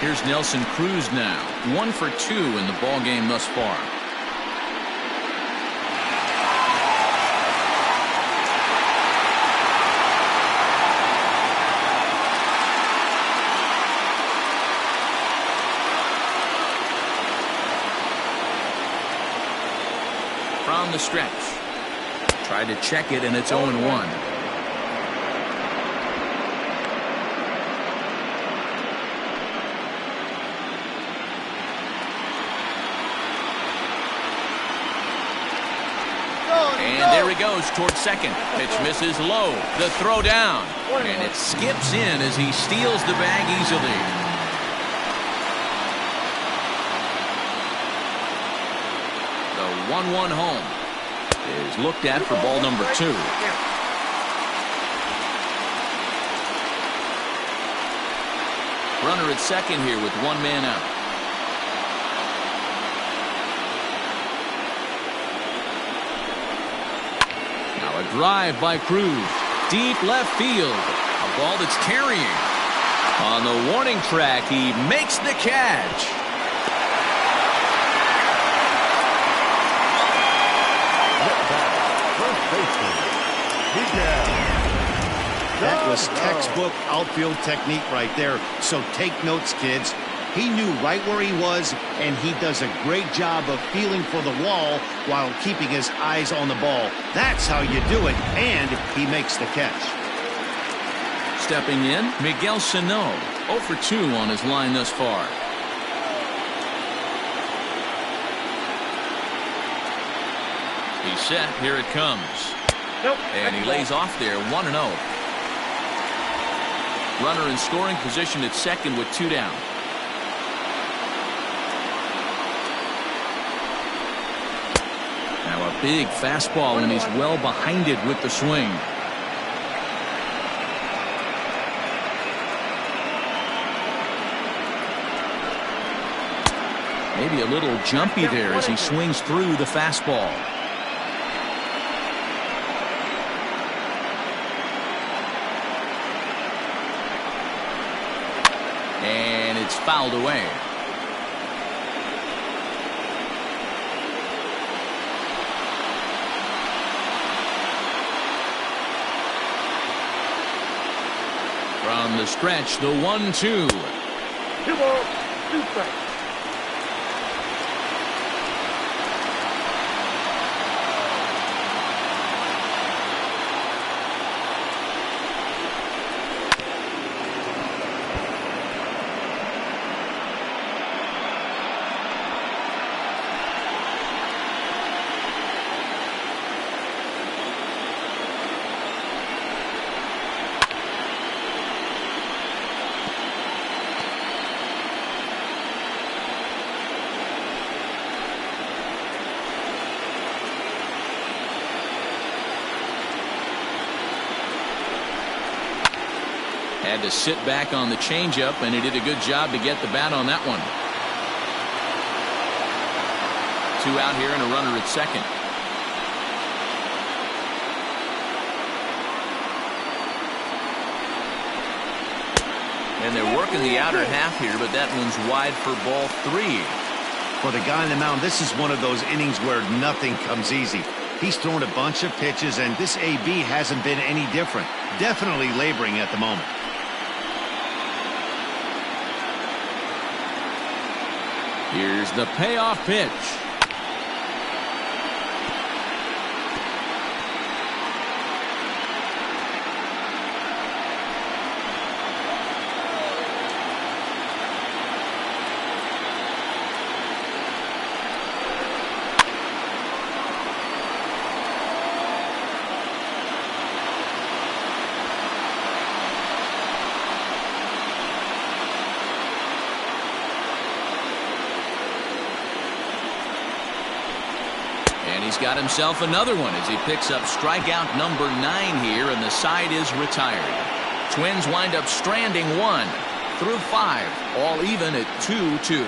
Here's Nelson Cruz now. 1 for 2 in the ball game thus far. From the stretch. Tried to check it, and it's 0-1. And there he goes towards second. Pitch misses low. The throw down. And it skips in as he steals the bag easily. The 1-1 home is looked at for ball number 2. Runner at second here with one man out. A drive by Cruz. Deep left field. A ball that's carrying. On the warning track, he makes the catch. That was textbook outfield technique right there. So take notes, kids. He knew right where he was, and he does a great job of feeling for the wall while keeping his eyes on the ball. That's how you do it, and he makes the catch. Stepping in, Miguel Sano. 0 for 2 on his line thus far. He's set. Here it comes. And he lays off there, 1-0. Runner in scoring position at second with 2 down. Now a big fastball, and he's well behind it with the swing. Maybe a little jumpy there as he swings through the fastball. And it's fouled away. From the stretch, the 1-2. 2 balls, 2 strikes. Had to sit back on the changeup, and he did a good job to get the bat on that one. 2 out here and a runner at second. And they're working the outer half here, but that one's wide for ball 3. For the guy on the mound, this is one of those innings where nothing comes easy. He's thrown a bunch of pitches, and this AB hasn't been any different. Definitely laboring at the moment. Here's the payoff pitch. And he's got himself another one as he picks up strikeout number 9 here, and the side is retired. Twins wind up stranding 1 through 5, all even at 2-2.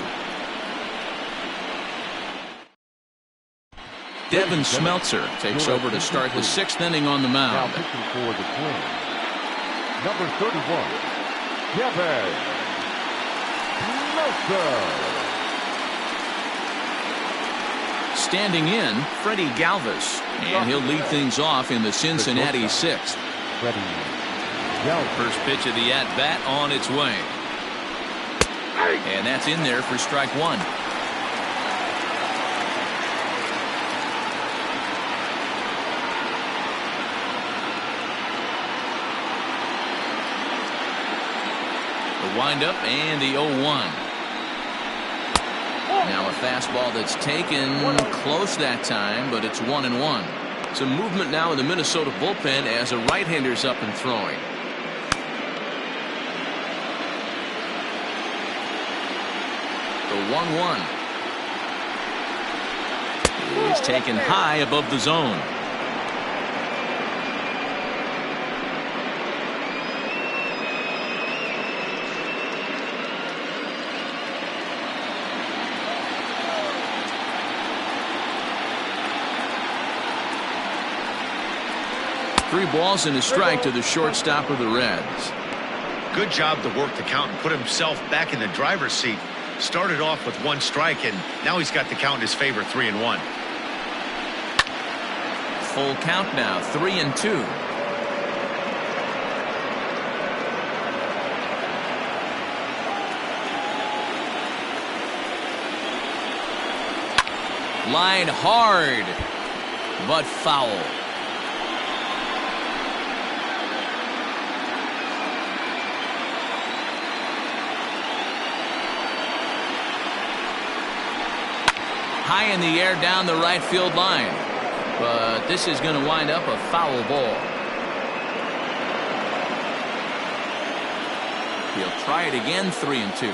Devin Smeltzer takes over to start the 6th inning on the Now mound. pitching for the Twins, number 31, Devin Smeltzer. Standing in, Freddie Galvis, and he'll lead things off in the Cincinnati 6th. Freddie Galvis. First pitch of the at-bat on its way. And that's in there for strike 1. The windup and the 0-1. Now a fastball that's taken close that time, but it's 1-1. Some movement now in the Minnesota bullpen as a right-hander's up and throwing. The 1-1 is taken high above the zone. Three balls and a strike to the shortstop of the Reds. Good job to work the count and put himself back in the driver's seat. Started off with 1 strike, and now he's got the count in his favor, 3-1. Full count now, 3-2. Line hard, but foul. High in the air down the right field line, but this is going to wind up a foul ball. He'll try it again, 3-2.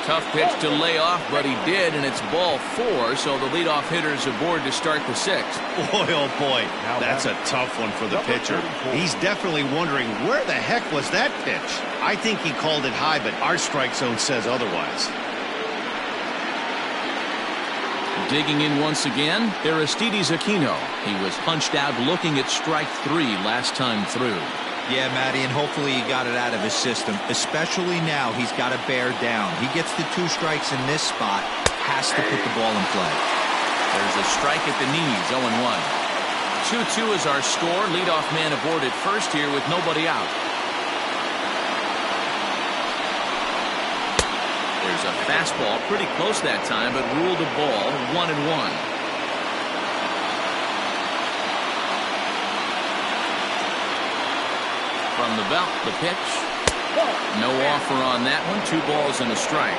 Tough pitch to lay off, but he did, and it's ball 4, so the leadoff hitter's aboard to start the 6th. Boy, oh boy, that's a tough one for the pitcher. He's definitely wondering, where the heck was that pitch? I think he called it high, but our strike zone says otherwise. Digging in once again, Aristides Aquino. He was punched out looking at strike 3 last time through. Yeah, Matty, and hopefully he got it out of his system. Especially now, he's got to bear down. He gets the 2 strikes in this spot, has to put the ball in play. There's a strike at the knees, 0-1. 2-2 is our score. Leadoff man aboard at first here with nobody out. There's a fastball pretty close that time, but ruled a ball, 1-1. From the belt, the pitch. No offer on that one. 2 balls and a strike.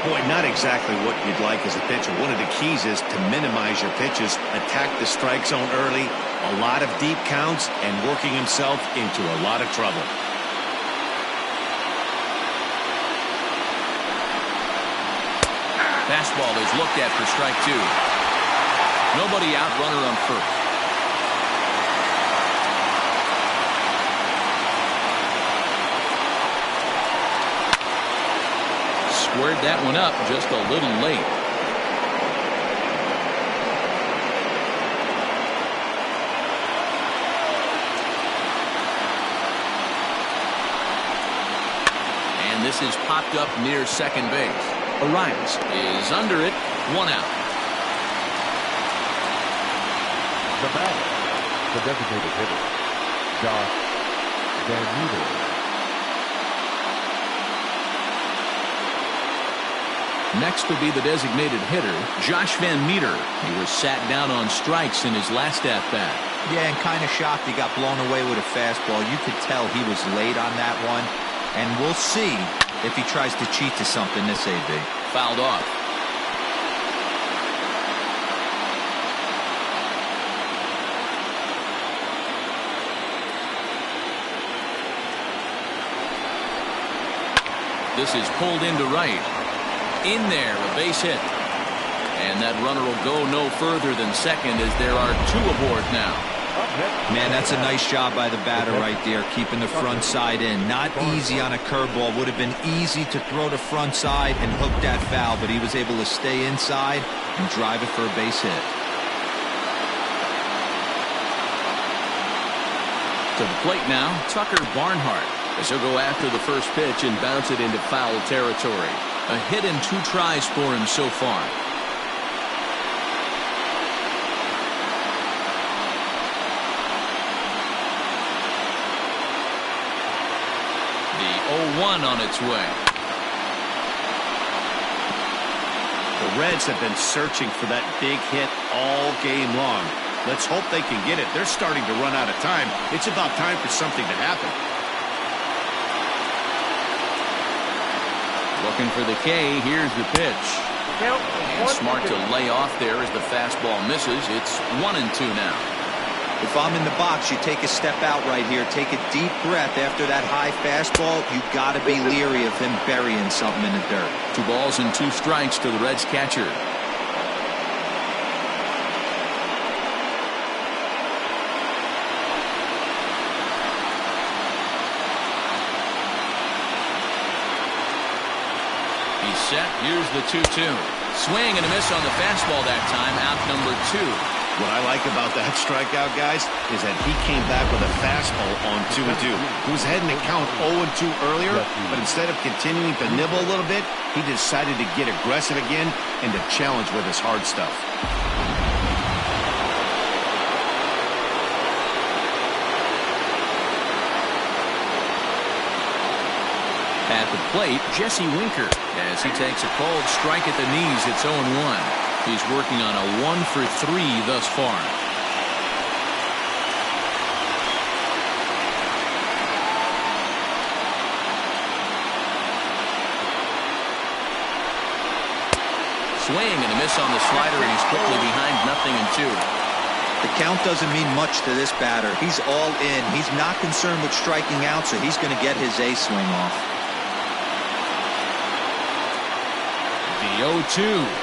Boy, not exactly what you'd like as a pitcher. One of the keys is to minimize your pitches, attack the strike zone early, a lot of deep counts, and working himself into a lot of trouble. Fastball is looked at for strike 2. Nobody out, runner on first. squared that one up just a little late. And this is popped up near second base. Arias is under it. 1 out. The batter, the designated hitter, Josh Van Meter. Next will be the designated hitter, Josh Van Meter. He was sat down on strikes in his last at-bat. Yeah, and kind of shocked he got blown away with a fastball. You could tell he was late on that one. And we'll see if he tries to cheat to something this AB. Fouled off. This is pulled into right. In there, a base hit. And that runner will go no further than second as there are 2 aboard now. Man, that's a nice job by the batter right there, keeping the front side in. Not easy on a curveball. Would have been easy to throw the front side and hook that foul, but he was able to stay inside and drive it for a base hit. To the plate now, Tucker Barnhart, as he'll go after the first pitch and bounce it into foul territory. A hit and 2 tries for him so far. The 0-1 on its way. The Reds have been searching for that big hit all game long. Let's hope they can get it. They're starting to run out of time. It's about time for something to happen. Looking for the K. Here's the pitch. And smart to lay off there as the fastball misses. It's 1-2 now. If I'm in the box, you take a step out right here. Take a deep breath after that high fastball. You got to be leery of him burying something in the dirt. 2 balls and 2 strikes to the Reds catcher. He's set. Here's the 2-2. Swing and a miss on the fastball that time. Out number 2. What I like about that strikeout, guys, is that he came back with a fastball on 2-2. He was heading to count 0-2 earlier, but instead of continuing to nibble a little bit, he decided to get aggressive again and to challenge with his hard stuff. At the plate, Jesse Winker, as he takes a cold strike at the knees. It's 0-1. He's working on a 1-for-3 thus far. Swing and a miss on the slider, and he's quickly behind 0-2. The count doesn't mean much to this batter. He's all in. He's not concerned with striking out, so he's going to get his A swing off. The 0-2.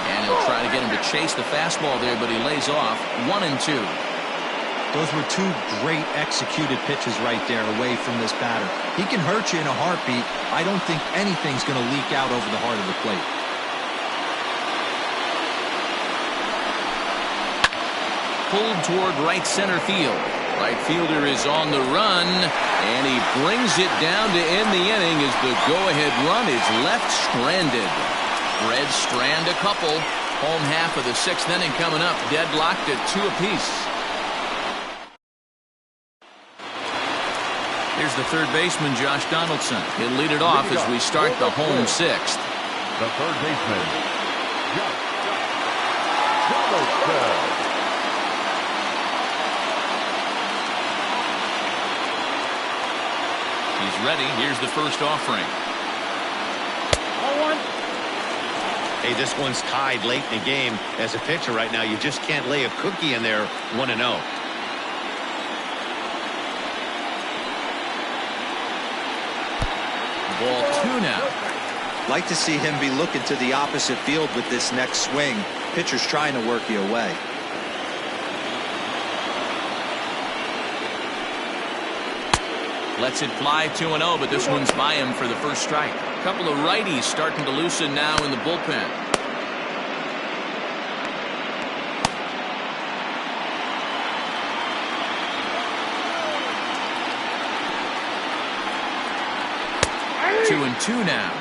And he'll try to get him to chase the fastball there, but he lays off. 1-2. Those were 2 great executed pitches right there away from this batter. He can hurt you in a heartbeat. I don't think anything's going to leak out over the heart of the plate. Pulled toward right center field. Right fielder is on the run, and he brings it down to end the inning as the go-ahead run is left stranded. Reds strand a couple. Home half of the 6th inning coming up, deadlocked at 2 apiece. Here's the third baseman, Josh Donaldson. He'll lead it off as we start the home 6th. The third baseman, Josh Donaldson. He's ready. Here's the first offering. 0-1. Hey, this one's tied late in the game. As a pitcher right now, you just can't lay a cookie in there 1-0. Ball 2 now. Like to see him be looking to the opposite field with this next swing. Pitcher's trying to work you away. Lets it fly 2-0, but this one's by him for the first strike. couple of righties starting to loosen now in the bullpen. Hey. 2-2 now.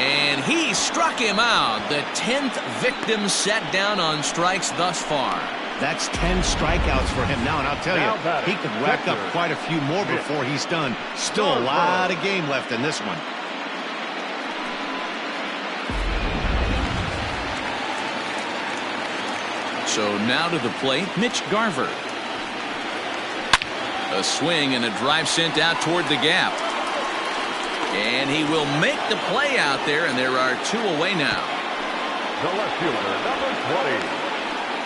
And he struck him out. The 10th victim set down on strikes thus far. That's 10 strikeouts for him now, and I'll tell you, he could rack up quite a few more before he's done. Still a lot of game left in this one. So now to the plate, Mitch Garver. A swing and a drive sent out toward the gap. And he will make the play out there, and there are 2 away now. The left fielder, number 20,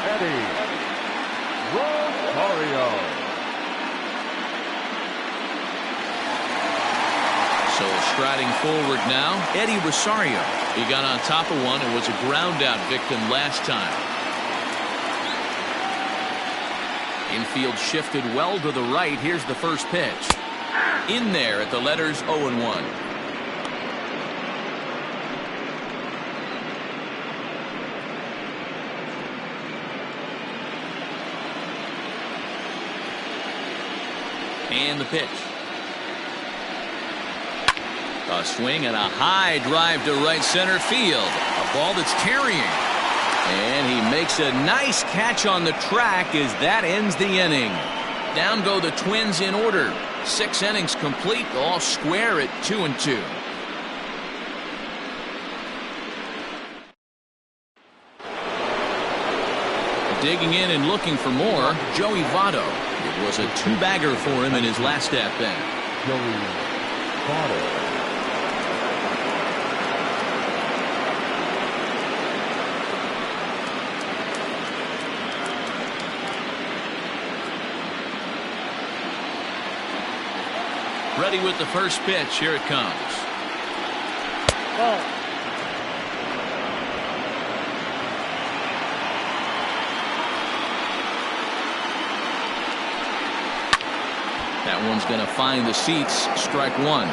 Eddie Rosario. So striding forward now, Eddie Rosario. He got on top of one and was a ground out victim last time. Infield shifted well to the right. Here's the first pitch. In there at the letters 0-1. And the pitch. A swing and a high drive to right center field. A ball that's carrying. And he makes a nice catch on the track as that ends the inning. Down go the Twins in order. 6 innings complete, all square at 2-2. Digging in and looking for more, Joey Votto. It was a 2-bagger for him in his last at-bat. Joey Votto. Ready with the first pitch. Here it comes. Ball. That one's going to find the seats. Strike 1.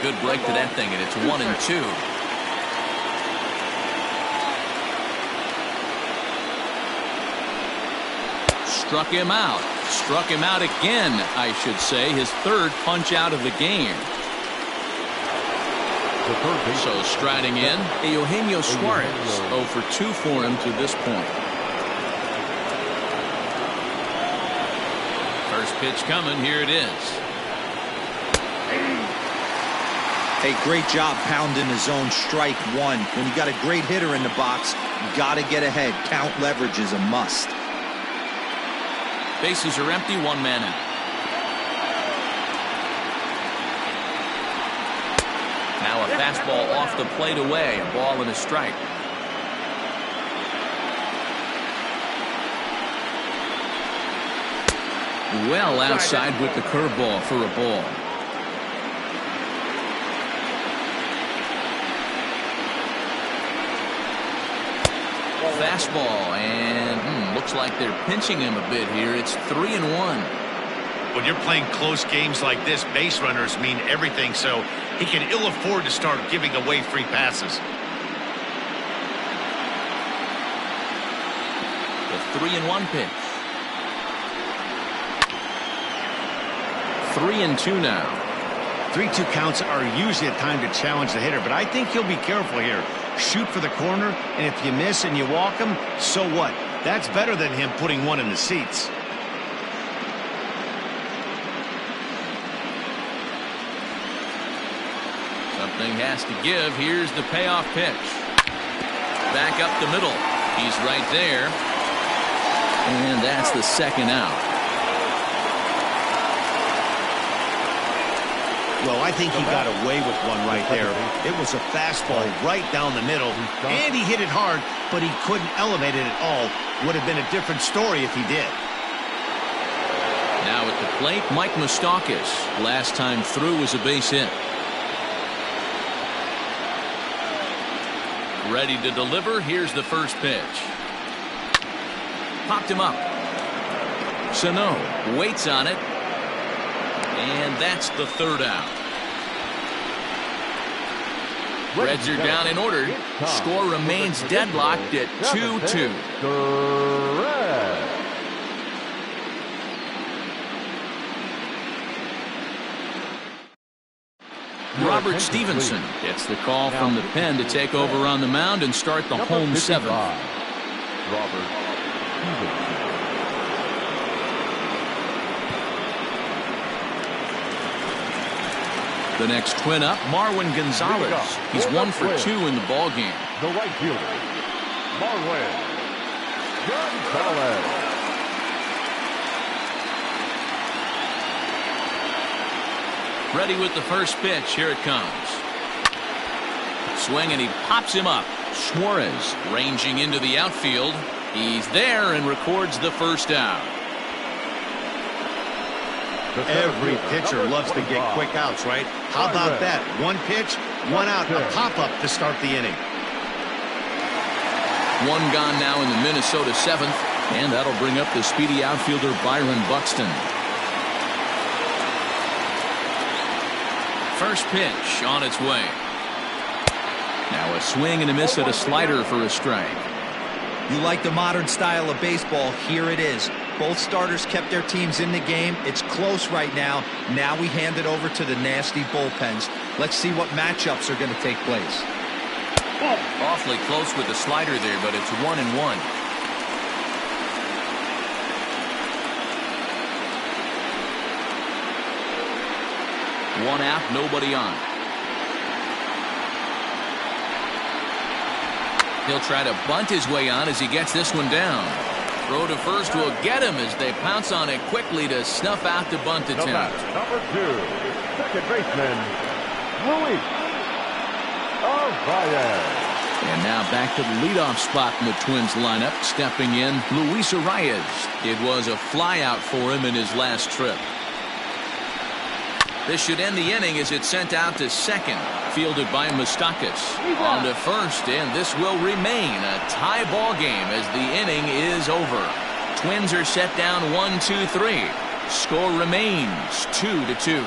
Good break to that thing, and it's 1-2. Struck him out. Struck him out again, I should say. His 3rd punch out of the game. So striding in, Eugenio Suarez. 0 for 2 for him to this point. First pitch coming. Here it is. Hey, great job pounding the zone. Strike 1. When you got a great hitter in the box, you got to get ahead. Count leverage is a must. Bases are empty, 1 man out. Now a fastball off the plate away, a ball and a strike. Well outside with the curveball for a ball. Fastball, and looks like they're pinching him a bit here. It's 3-1. When you're playing close games like this, base runners mean everything, so he can ill afford to start giving away free passes. The 3-1 pitch. 3-2 now. 3-2 counts are usually a time to challenge the hitter, but I think he'll be careful here. Shoot for the corner, and if you miss and you walk him, so what? That's better than him putting one in the seats. Something has to give. Here's the payoff pitch. Back up the middle. He's right there. And that's the 2nd out. Well, I think he got away with one right there. It was a fastball right down the middle, and he hit it hard, but he couldn't elevate it at all. Would have been a different story if he did. Now the plate, Mike Moustakas. Last time through was a base hit. Ready to deliver. Here's the first pitch. Popped him up. Sano waits on it. And that's the third out. Reds are down in order. Score remains deadlocked at 2-2. Robert Stevenson gets the call from the pen to take over on the mound and start the home seventh. Robert Stevenson. The next twin up, Marwin Gonzalez. He's 1 for 2 in the ball game. The right fielder, Marwin Gonzalez. Ready with the first pitch. Here it comes. Swing, and he pops him up. Suarez ranging into the outfield. He's there and records the first out. Every pitcher loves to get quick outs, right? How about that? One pitch, one out, a pop-up to start the inning. One gone now in the Minnesota seventh, and that'll bring up the speedy outfielder Byron Buxton. First pitch on its way. Now a swing and a miss at a slider for a strike. You like the modern style of baseball? Here it is. Both starters kept their teams in the game. It's close right now. Now we hand it over to the nasty bullpens. Let's see what matchups are going to take place. Awfully close with the slider there, but it's 1-1. One out, nobody on. He'll try to bunt his way on as he gets this one down. Throw to first will get him as they pounce on it quickly to snuff out the bunt attempt. Number 2, second baseman, Luis Arias. And now back to the leadoff spot in the Twins lineup. Stepping in, Luis Arias. It was a flyout for him in his last trip. This should end the inning as it's sent out to second. Fielded by Moustakas. On to first, and this will remain a tie ball game as the inning is over. Twins are set down 1-2-3. Score remains 2-2.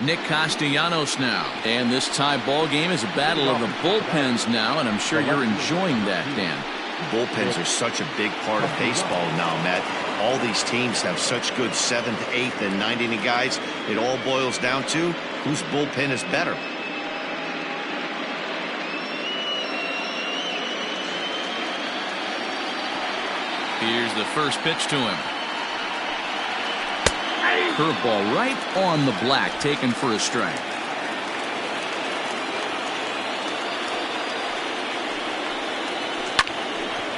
Nick Castellanos now. And this tie ball game is a battle of the bullpens now, and I'm sure you're enjoying that, Dan. Bullpens are such a big part of baseball now, Matt. All these teams have such good 7th, 8th, and 9th inning guys. It all boils down to whose bullpen is better. Here's the first pitch to him. Curveball right on the black, taken for a strike.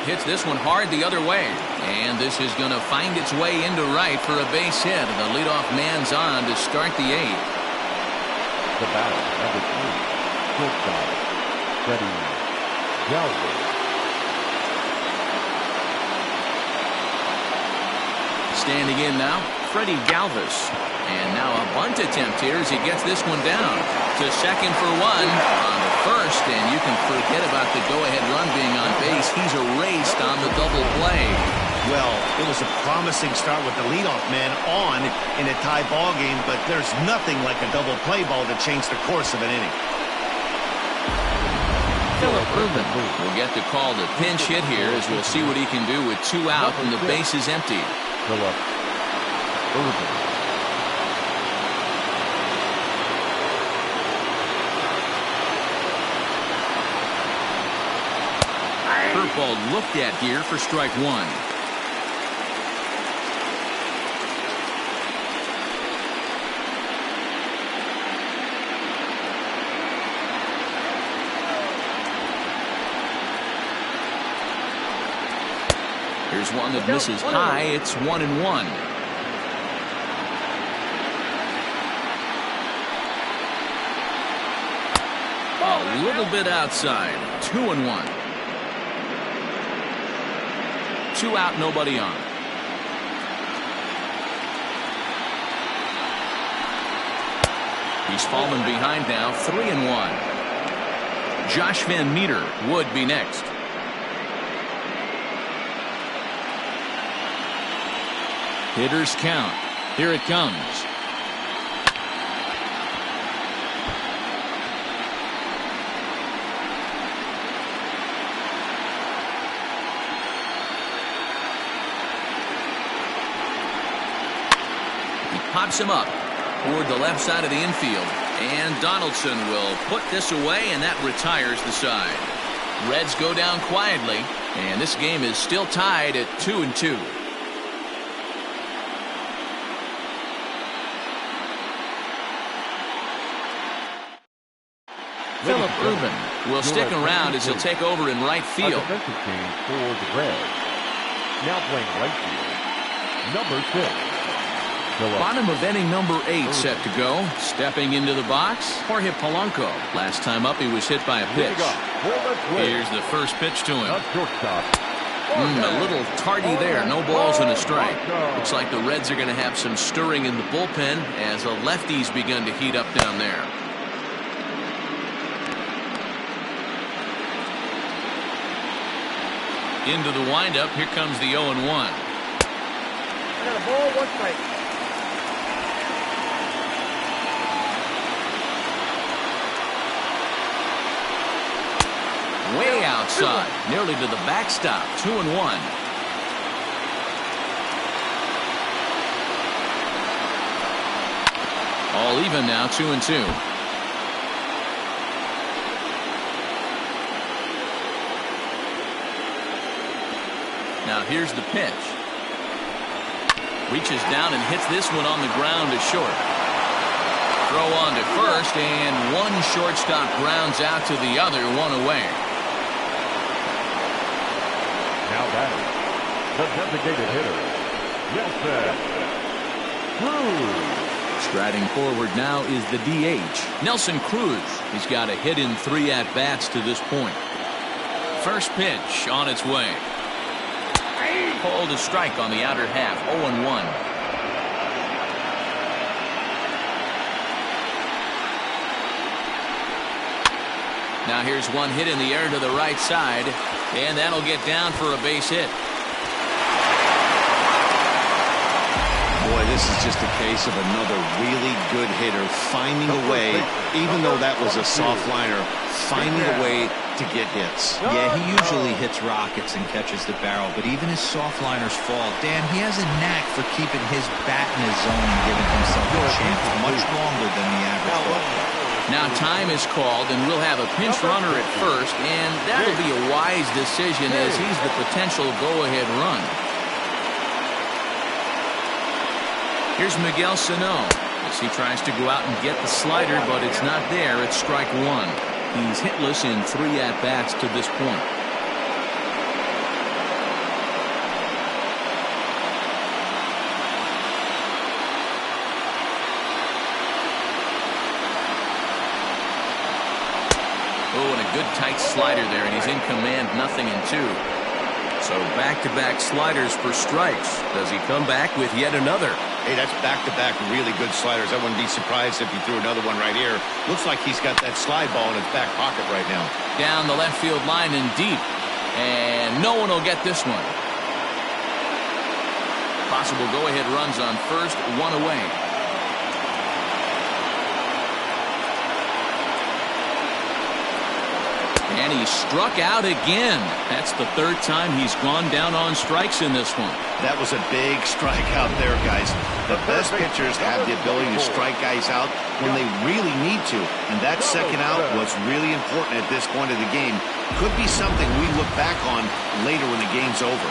Hits this one hard the other way. And this is going to find its way into right for a base hit. The leadoff man's on to start the 8th. The batter, number 3, shortstop, Freddie Galvis. Standing in now, Freddie Galvis. And now a bunt attempt here as he gets this one down. To second for one. On to first, and you can forget about the go-ahead run being on base. He's erased on the double play. Well, it was a promising start with the leadoff man on in a tie ball game, but there's nothing like a double play ball to change the course of an inning. Philip Rubin will get the call to pinch hit here as we'll see what he can do with 2 out and the base is empty. Philip Rubin. Curveball looked at here for strike 1. Here's one that misses high. It's 1-1. A little bit outside. 2-1. 2 out, nobody on. He's fallen behind now, 3-1. Josh Van Meter would be next. Hitters count. Here it comes. He pops him up toward the left side of the infield. And Donaldson will put this away, and that retires the side. Reds go down quietly, and this game is still tied at 2-2. Philip Urban will stick around as he'll take over in right field. A defensive change for the Reds. Now playing right field, number 6. Bottom of inning number 8 set to go. Stepping into the box, Jorge Polanco. Last time up, he was hit by a pitch. Here's the first pitch to him. A little tardy there. No balls and a strike. Looks like the Reds are going to have some stirring in the bullpen as the lefties begun to heat up down there. Into the windup. Here comes the 0-1. I got a ball, 1 strike. Way outside, nearly to the backstop. 2-1. All even now, 2-2. Now here's the pitch. Reaches down and hits this one on the ground to short. Throw on to first, and one shortstop grounds out to the other, 1 away. Now batting, the designated hitter, Nelson Cruz. Striding forward now is the DH, Nelson Cruz. He's got a hit in 3 at-bats to this point. First pitch on its way. Called a strike on the outer half, 0-1. Now here's one hit in the air to the right side, and that'll get down for a base hit. Boy, this is just a case of another really good hitter finding a way, even though that was a soft liner, finding a way to get hits. Yeah, he usually hits rockets and catches the barrel, but even his soft liners fall. Dan, he has a knack for keeping his bat in his zone and giving himself a chance much longer than the average ball. Now time is called, and we'll have a pinch runner at first, and that'll be a wise decision as he's the potential go-ahead run. Here's Miguel Sano as he tries to go out and get the slider, but it's not there. It's strike 1. He's hitless in 3 at-bats to this point. Oh, and a good tight slider there, and he's in command, 0-2. So back-to-back sliders for strikes. Does he come back with yet another? Hey, that's back-to-back really good sliders. I wouldn't be surprised if he threw another one right here. Looks like he's got that slide ball in his back pocket right now. Down the left field line and deep. And no one will get this one. Possible go-ahead runs on first, 1 away. And he struck out again. That's the 3rd time he's gone down on strikes in this one. That was a big strike out there, guys. The best pitchers have the ability to strike guys out when they really need to. And that second out was really important at this point of the game. Could be something we look back on later when the game's over.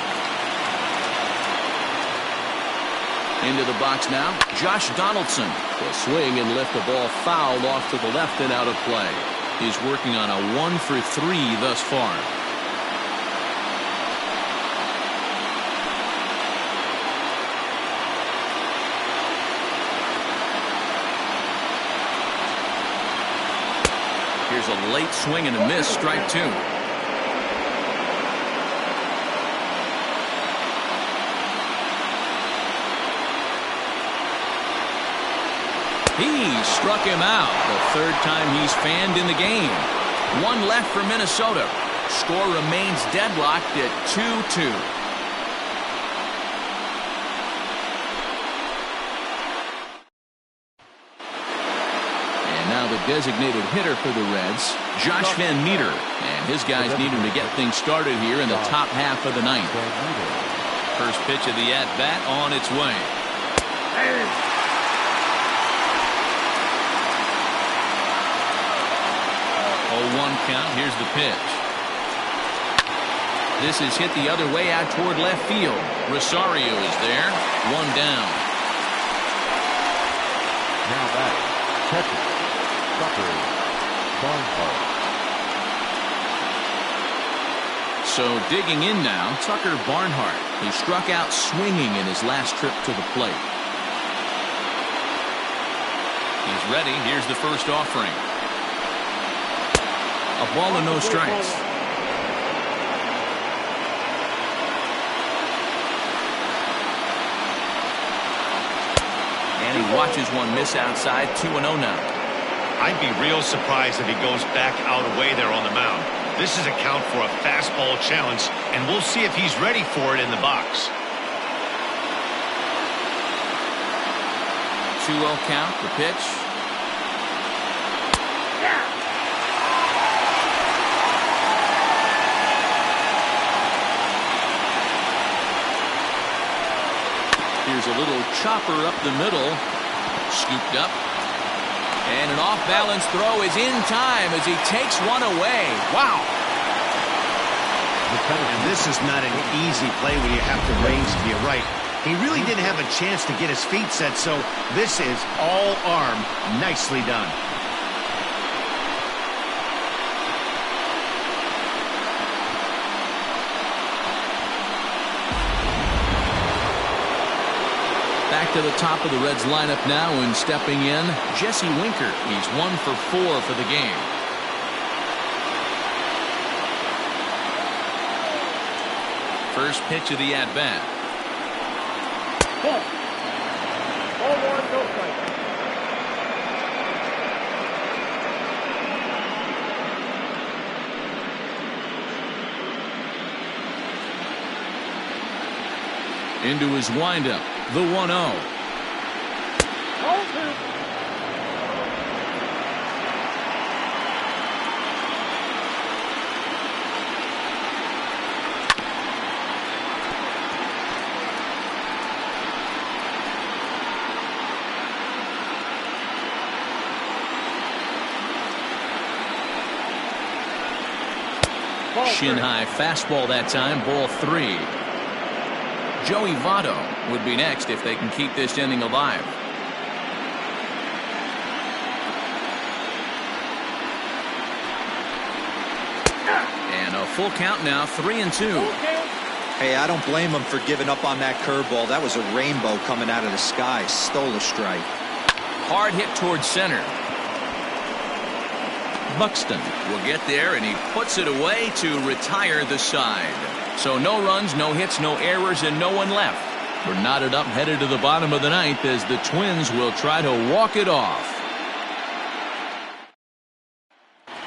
Into the box now, Josh Donaldson will swing and lift the ball foul off to the left and out of play. He's working on a 1 for 3 thus far. Here's a late swing and a miss, strike 2. He struck him out. The third time he's fanned in the game. One left for Minnesota. Score remains deadlocked at 2-2. Now the designated hitter for the Reds, Josh Van Meter. And his guys need him to get things started here in the top half of the ninth. First pitch of the at-bat on its way. 0-1 count. Here's the pitch. This is hit the other way out toward left field. Rosario is there. One down. Now back. Catcher. Tucker Barnhart. So digging in now, Tucker Barnhart, who struck out swinging in his last trip to the plate. He's ready. Here's the first offering. A ball and no strikes. And he watches one miss outside. 2-0 now. I'd be real surprised if he goes back out away there on the mound. This is a count for a fastball challenge, and we'll see if he's ready for it in the box. 2-0 count. The pitch. Here's a little chopper up the middle. Scooped up. And an off-balance throw is in time as he takes one away. Wow. And this is not an easy play when you have to range to your right. He really didn't have a chance to get his feet set, so this is all arm. Nicely done. Back to the top of the Reds lineup now, and stepping in, Jesse Winker. He's 1 for 4 for the game. First pitch of the at-bat. Ball 1, no strike. Into his windup. The 1-0. Shin-high fastball that time. Ball 3. Joey Votto would be next if they can keep this inning alive. And a full count now. 3-2. Hey, I don't blame him for giving up on that curveball. That was a rainbow coming out of the sky. Stole a strike. Hard hit towards center. Buxton will get there, and he puts it away to retire the side. So no runs, no hits, no errors, and no one left. We're knotted up, headed to the bottom of the ninth as the Twins will try to walk it off.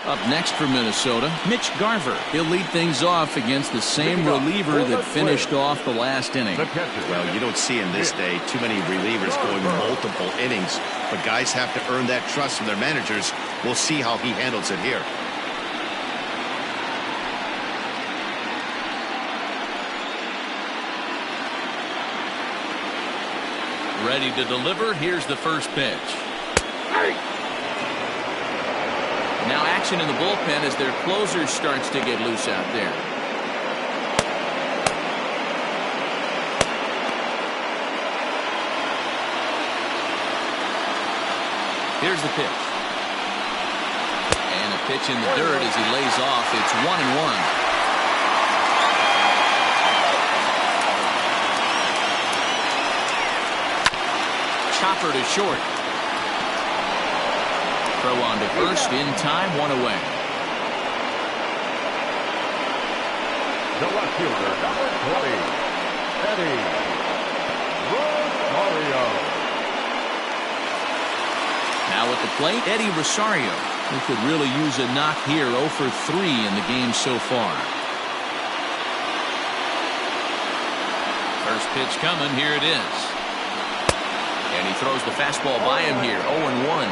Up next for Minnesota, Mitch Garver. He'll lead things off against the same reliever that finished off the last inning. Well, you don't see in this day too many relievers going multiple innings, but guys have to earn that trust from their managers. We'll see how he handles it here. Ready to deliver. Here's the first pitch. Now action in the bullpen as their closer starts to get loose out there. Here's the pitch. And a pitch in the dirt as he lays off. It's 1-1. Chopper to short. Throw on to first in time. 1 away. The left fielder, number 20, Eddie Rosario. the plate, Eddie Rosario, who could really use a knock here. 0 for 3 in the game so far. First pitch coming. Here it is. And he throws the fastball by him here. 0-1.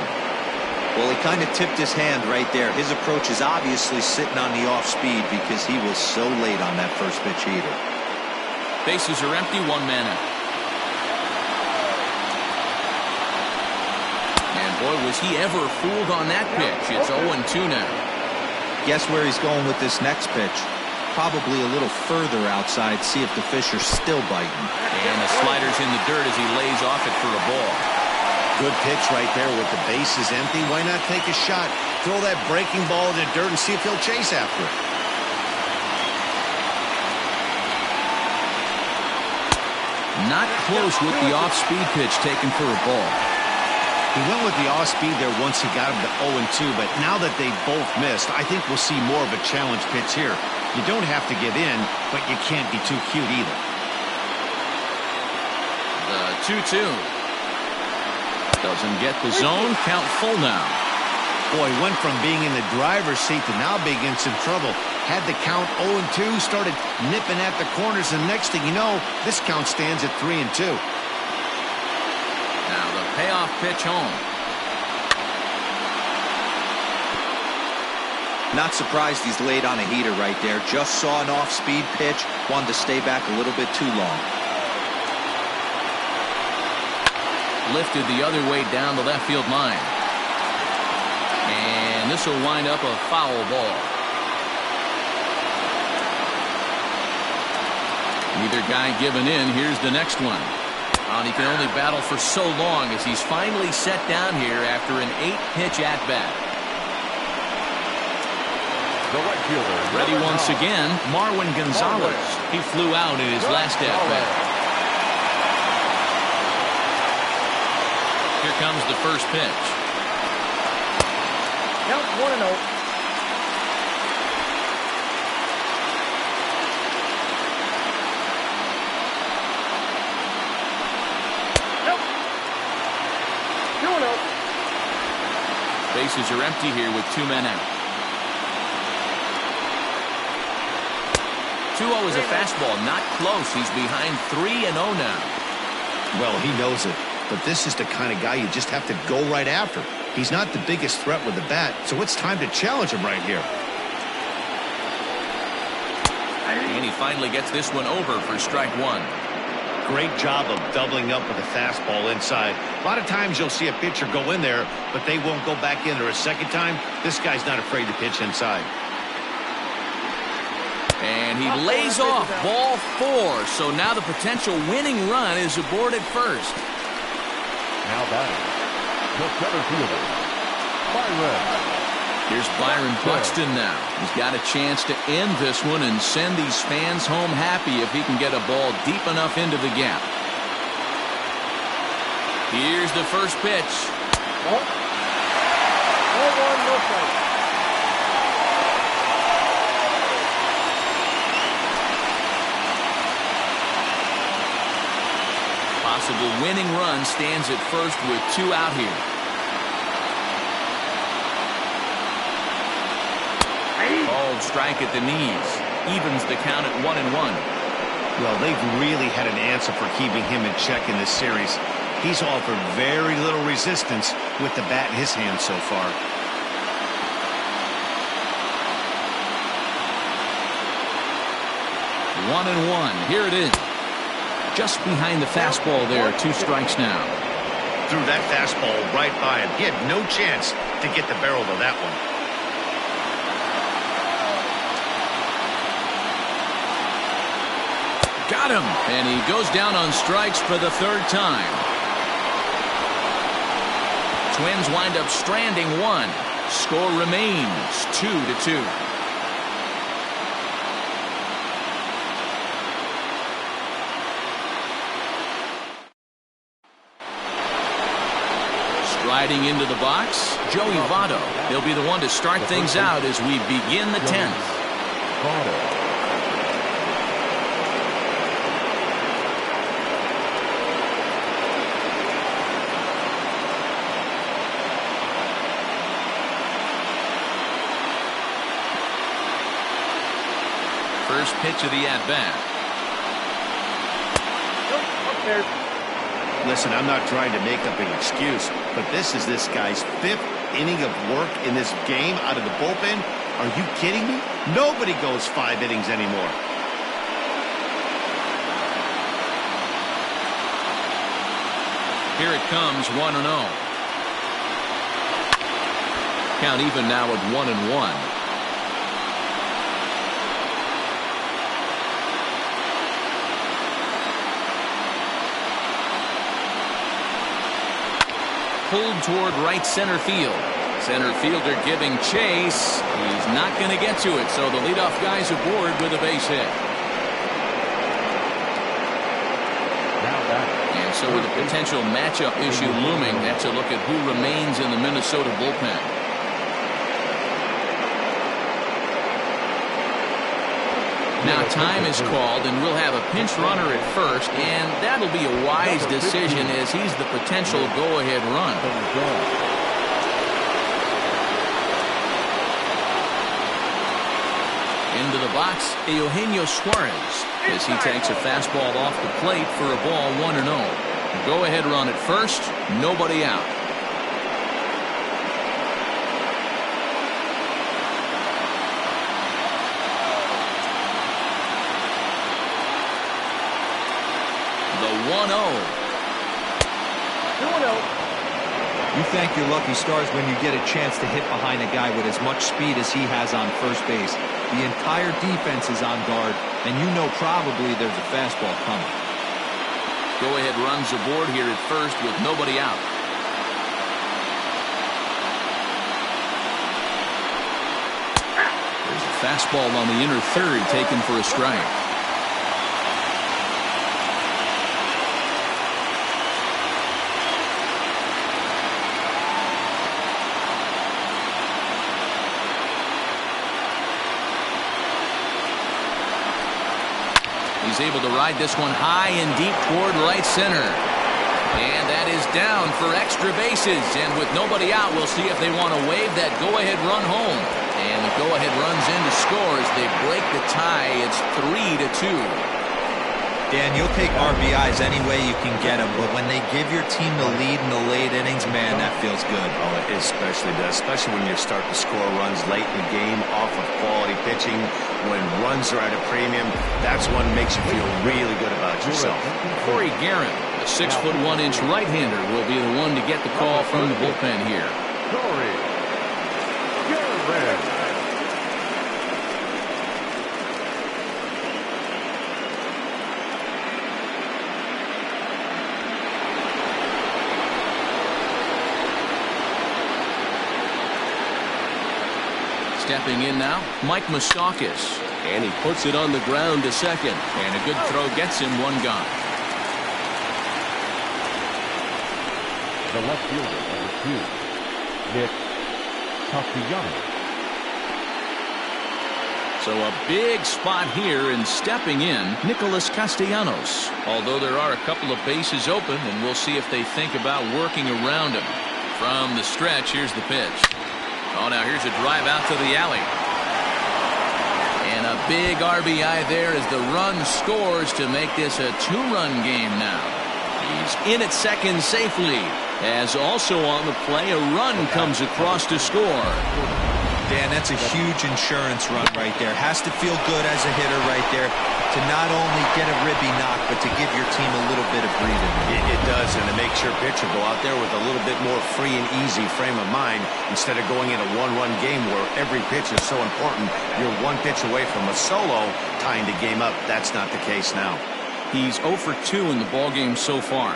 Well, he kind of tipped his hand right there. His approach is obviously sitting on the off speed because he was so late on that first pitch heater. Bases are empty. 1 man out. And boy, was he ever fooled on that pitch. It's 0-2 now. Guess where he's going with this next pitch? Probably a little further outside. See if the fish are still biting. And the slider's in the dirt as he lays off it for a ball. Good pitch right there with the bases empty. Why not take a shot? Throw that breaking ball in the dirt and see if he'll chase after it. Not close with the off-speed pitch taken for a ball. He went with the off-speed there once he got him to 0-2, but now that they both missed, I think we'll see more of a challenge pitch here. You don't have to give in, but you can't be too cute either. The 2-2. Doesn't get the zone. Count full now. Boy, went from being in the driver's seat to now being in some trouble. Had the count 0-2, started nipping at the corners, and next thing you know, this count stands at 3-2. Now the payoff pitch home. Not surprised he's late on a heater right there. Just saw an off-speed pitch. Wanted to stay back a little bit too long. Lifted the other way down the left field line. And this will wind up a foul ball. Neither guy giving in. Here's the next one. And he can only battle for so long as he's finally set down here after an 8-pitch at-bat. The right fielder. Ready once again, Marwin Gonzalez. He flew out in his last at-bat. Here comes the first pitch. Count 1-0. Nope. 2-0. Bases are empty here with 2 men out. 2-0 is a fastball, not close. He's behind 3-0 now. Well, he knows it. But this is the kind of guy you just have to go right after. He's not the biggest threat with the bat, so it's time to challenge him right here. And he finally gets this one over for strike 1. Great job of doubling up with a fastball inside. A lot of times you'll see a pitcher go in there, but they won't go back in there a second time. This guy's not afraid to pitch inside. And he lays off ball 4, so now the potential winning run is aboard at first. Now batting, the center fielder, Byron. Here's Byron Buxton now. He's got a chance to end this one and send these fans home happy if he can get a ball deep enough into the gap. Here's the first pitch. 1-1, no strike. Possible winning run stands at first with 2 out here. Ball strike at the knees. Evens the count at 1-1. Well, they've really had an answer for keeping him in check in this series. He's offered very little resistance with the bat in his hand so far. One and one. Here it is. Just behind the fastball there. 2 strikes now. Threw that fastball right by him. He had no chance to get the barrel of that one. Got him. And he goes down on strikes for the 3rd time. Twins wind up stranding 1. Score remains 2-2. Striding into the box, Joey Votto. He'll be the one to start things out as we begin the 10th. Votto. First pitch of the at-bat. Listen, I'm not trying to make up an excuse, but this is this guy's 5th inning of work in this game out of the bullpen. Are you kidding me? Nobody goes 5 innings anymore. Here it comes, 1-0. Count even now at 1-1. Pulled toward right center field. Center fielder giving chase. He's not going to get to it, so the leadoff guy's aboard with a base hit. And so with a potential matchup issue looming, that's a look at who remains in the Minnesota bullpen. Now time is called, and we'll have a pinch runner at first, and that'll be a wise decision as he's the potential go-ahead run. Into the box, Eugenio Suarez, as he takes a fastball off the plate for a ball 1-0. Go-ahead run at first, nobody out. The 1-0. You thank your lucky stars when you get a chance to hit behind a guy with as much speed as he has on first base. The entire defense is on guard, and you know probably there's a fastball coming. Go-ahead runs aboard here at first with nobody out. There's a fastball on the inner third taken for a strike. He's able to ride this one high and deep toward right center. And that is down for extra bases. And with nobody out, we'll see if they want to wave that go-ahead run home. And the go-ahead runs in to score as they break the tie. It's 3-2. Dan, you'll take RBIs any way you can get them, but when they give your team the lead in the late innings, man, that feels good. Oh, it especially does, especially when you start to score runs late in the game off of quality pitching. When runs are at a premium, that's what makes you feel really good about yourself. Corey Guerin, the 6'1" right-hander, will be the one to get the call from the bullpen here. Corey Guerin. Stepping in now, Mike Moustakas. And he puts it on the ground to second. And a good throw gets him one gone. The left fielder, number 2, Nick Castellanos. So a big spot here, and stepping in, Nicholas Castellanos. Although there are a couple of bases open, and we'll see if they think about working around him. From the stretch, here's the pitch. Oh, now here's a drive out to the alley. And a big RBI there as the run scores to make this a 2-run game now. He's in at second safely, as also on the play, a run comes across to score. Dan, that's a huge insurance run right there. Has to feel good as a hitter right there to not only get a ribby knock, but to give your team a little bit of breathing. It does, and it makes your pitcher go out there with a little bit more free and easy frame of mind instead of going in a 1-run game where every pitch is so important. You're one pitch away from a solo tying the game up. That's not the case now. He's 0 for 2 in the ballgame so far.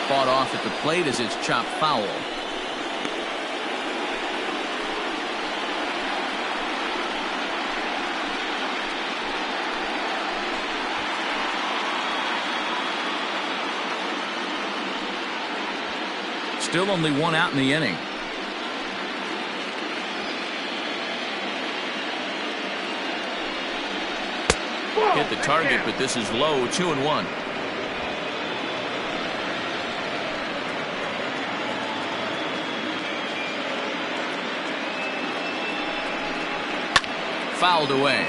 Fought off at the plate as it's chopped foul. Still only one out in the inning. Hit the target, but this is low, 2-1. fouled away.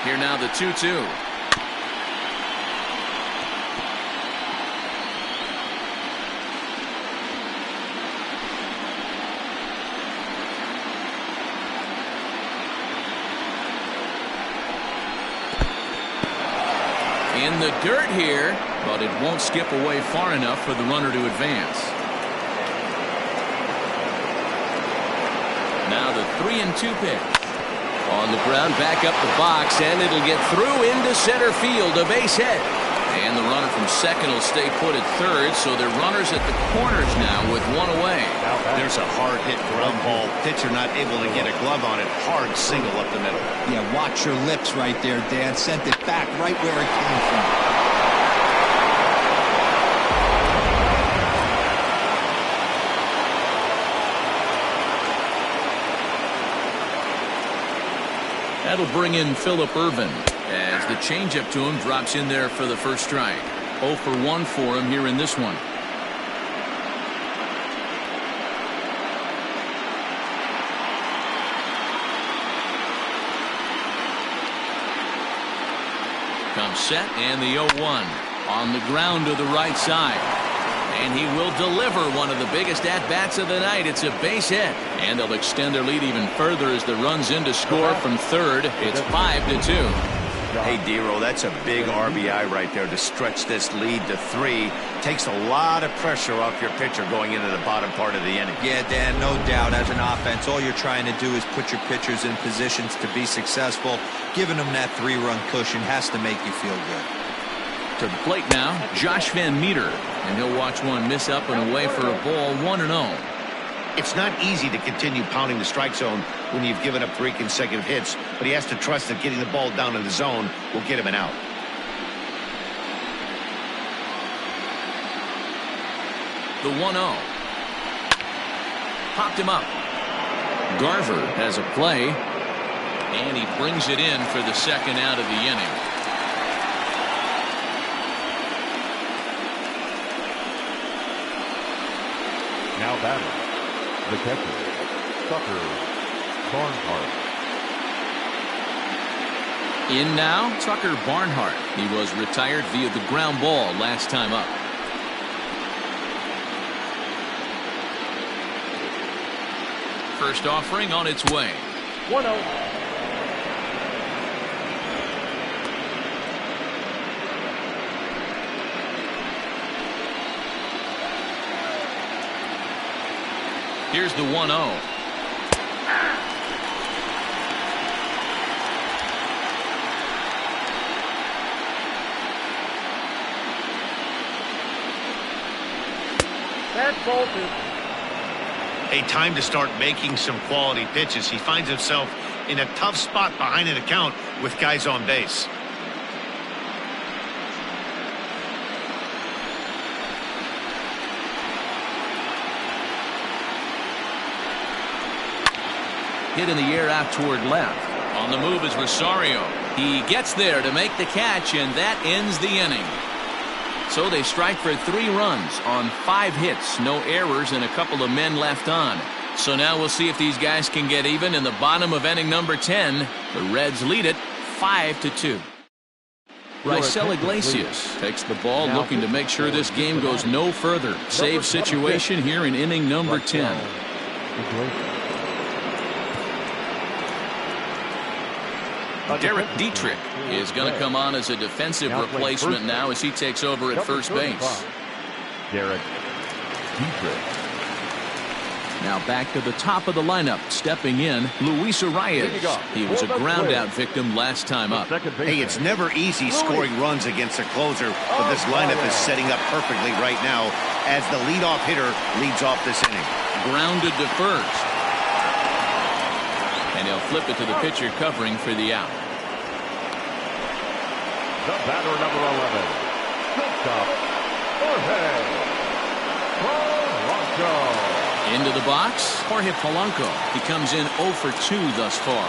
Here now the 2-2. In the dirt here, but it won't skip away far enough for the runner to advance. Now the 3-2 pitch. On the ground, back up the box, and it'll get through into center field, a base hit. And the runner from second will stay put at third, so they're runners at the corners now with one away. There's a hard hit ground ball. Pitcher not able to get a glove on it. Hard single up the middle. Yeah, watch your lips right there, Dan. Sent it back right where it came from. That'll bring in Phillip Ervin as the changeup to him drops in there for the first strike. 0 for 1 for him here in this one. Comes set and the 0-1 on the ground to the right side. And he will deliver one of the biggest at-bats of the night. It's a base hit. And they'll extend their lead even further as the runs in to score from third. It's 5-2. Hey, Dero, that's a big RBI right there to stretch this lead to 3. Takes a lot of pressure off your pitcher going into the bottom part of the inning. Yeah, Dan, no doubt. As an offense, all you're trying to do is put your pitchers in positions to be successful. Giving them that 3-run cushion has to make you feel good. To the plate now, Josh Van Meter. And he'll watch one miss up and away for a ball, 1-0. It's not easy to continue pounding the strike zone when you've given up 3 consecutive hits, but he has to trust that getting the ball down in the zone will get him an out. The 1-0. Popped him up. Garver has a play, and he brings it in for the second out of the inning. Now batting, the catcher, Tucker Barnhart. In now, Tucker Barnhart. He was retired via the ground ball last time up. First offering on its way. 1-0. Here's the 1-0. That's bolted. A time to start making some quality pitches. He finds himself in a tough spot behind an account with guys on base. Hit in the air out toward left. On the move is Rosario. He gets there to make the catch, and that ends the inning. So they strike for 3 runs on 5 hits, no errors, and a couple of men left on. So now we'll see if these guys can get even in the bottom of inning number 10. The Reds lead it 5-2. Raisel Iglesias takes the ball, looking to make sure this game goes no further. Save situation here in inning number 10. Derek Dietrich is going to come on as a defensive replacement now as he takes over at first base. Derek Dietrich. Now back to the top of the lineup, stepping in, Luis Arias. He was a ground-out victim last time up. Hey, it's never easy scoring runs against a closer, but this lineup is setting up perfectly right now as the leadoff hitter leads off this inning. Grounded to first. And he'll flip it to the pitcher covering for the out. The batter, number 11, shortstop, Jorge Polanco. Into the box, Jorge Polanco. He comes in 0 for 2 thus far.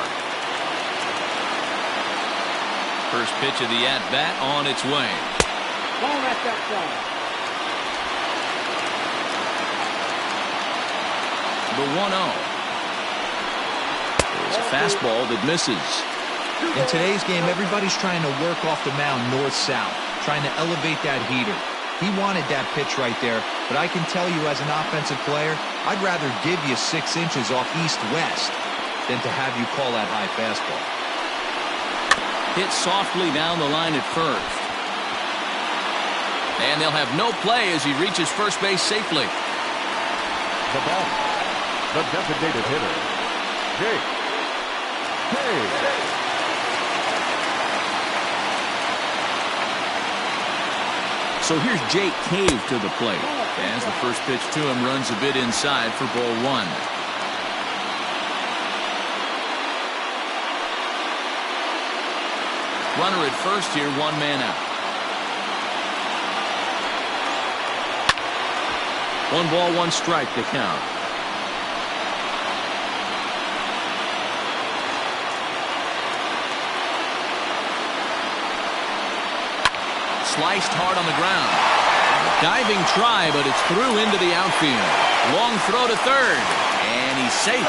First pitch of the at-bat on its way. Ball at that side. The 1-0. There's a fastball that misses. In today's game, everybody's trying to work off the mound north-south, trying to elevate that heater. He wanted that pitch right there, but I can tell you as an offensive player, I'd rather give you 6 inches off east-west than to have you call that high fastball. Hit softly down the line at first. And they'll have no play as he reaches first base safely. The ball. The designated hitter, Jake Hayes. So here's Jake Cave to the plate. As the first pitch to him runs a bit inside for ball 1. Runner at first here, 1 man out. 1 ball, 1 strike to count. Sliced hard on the ground. Diving try, but it's through into the outfield. Long throw to third, and he's safe.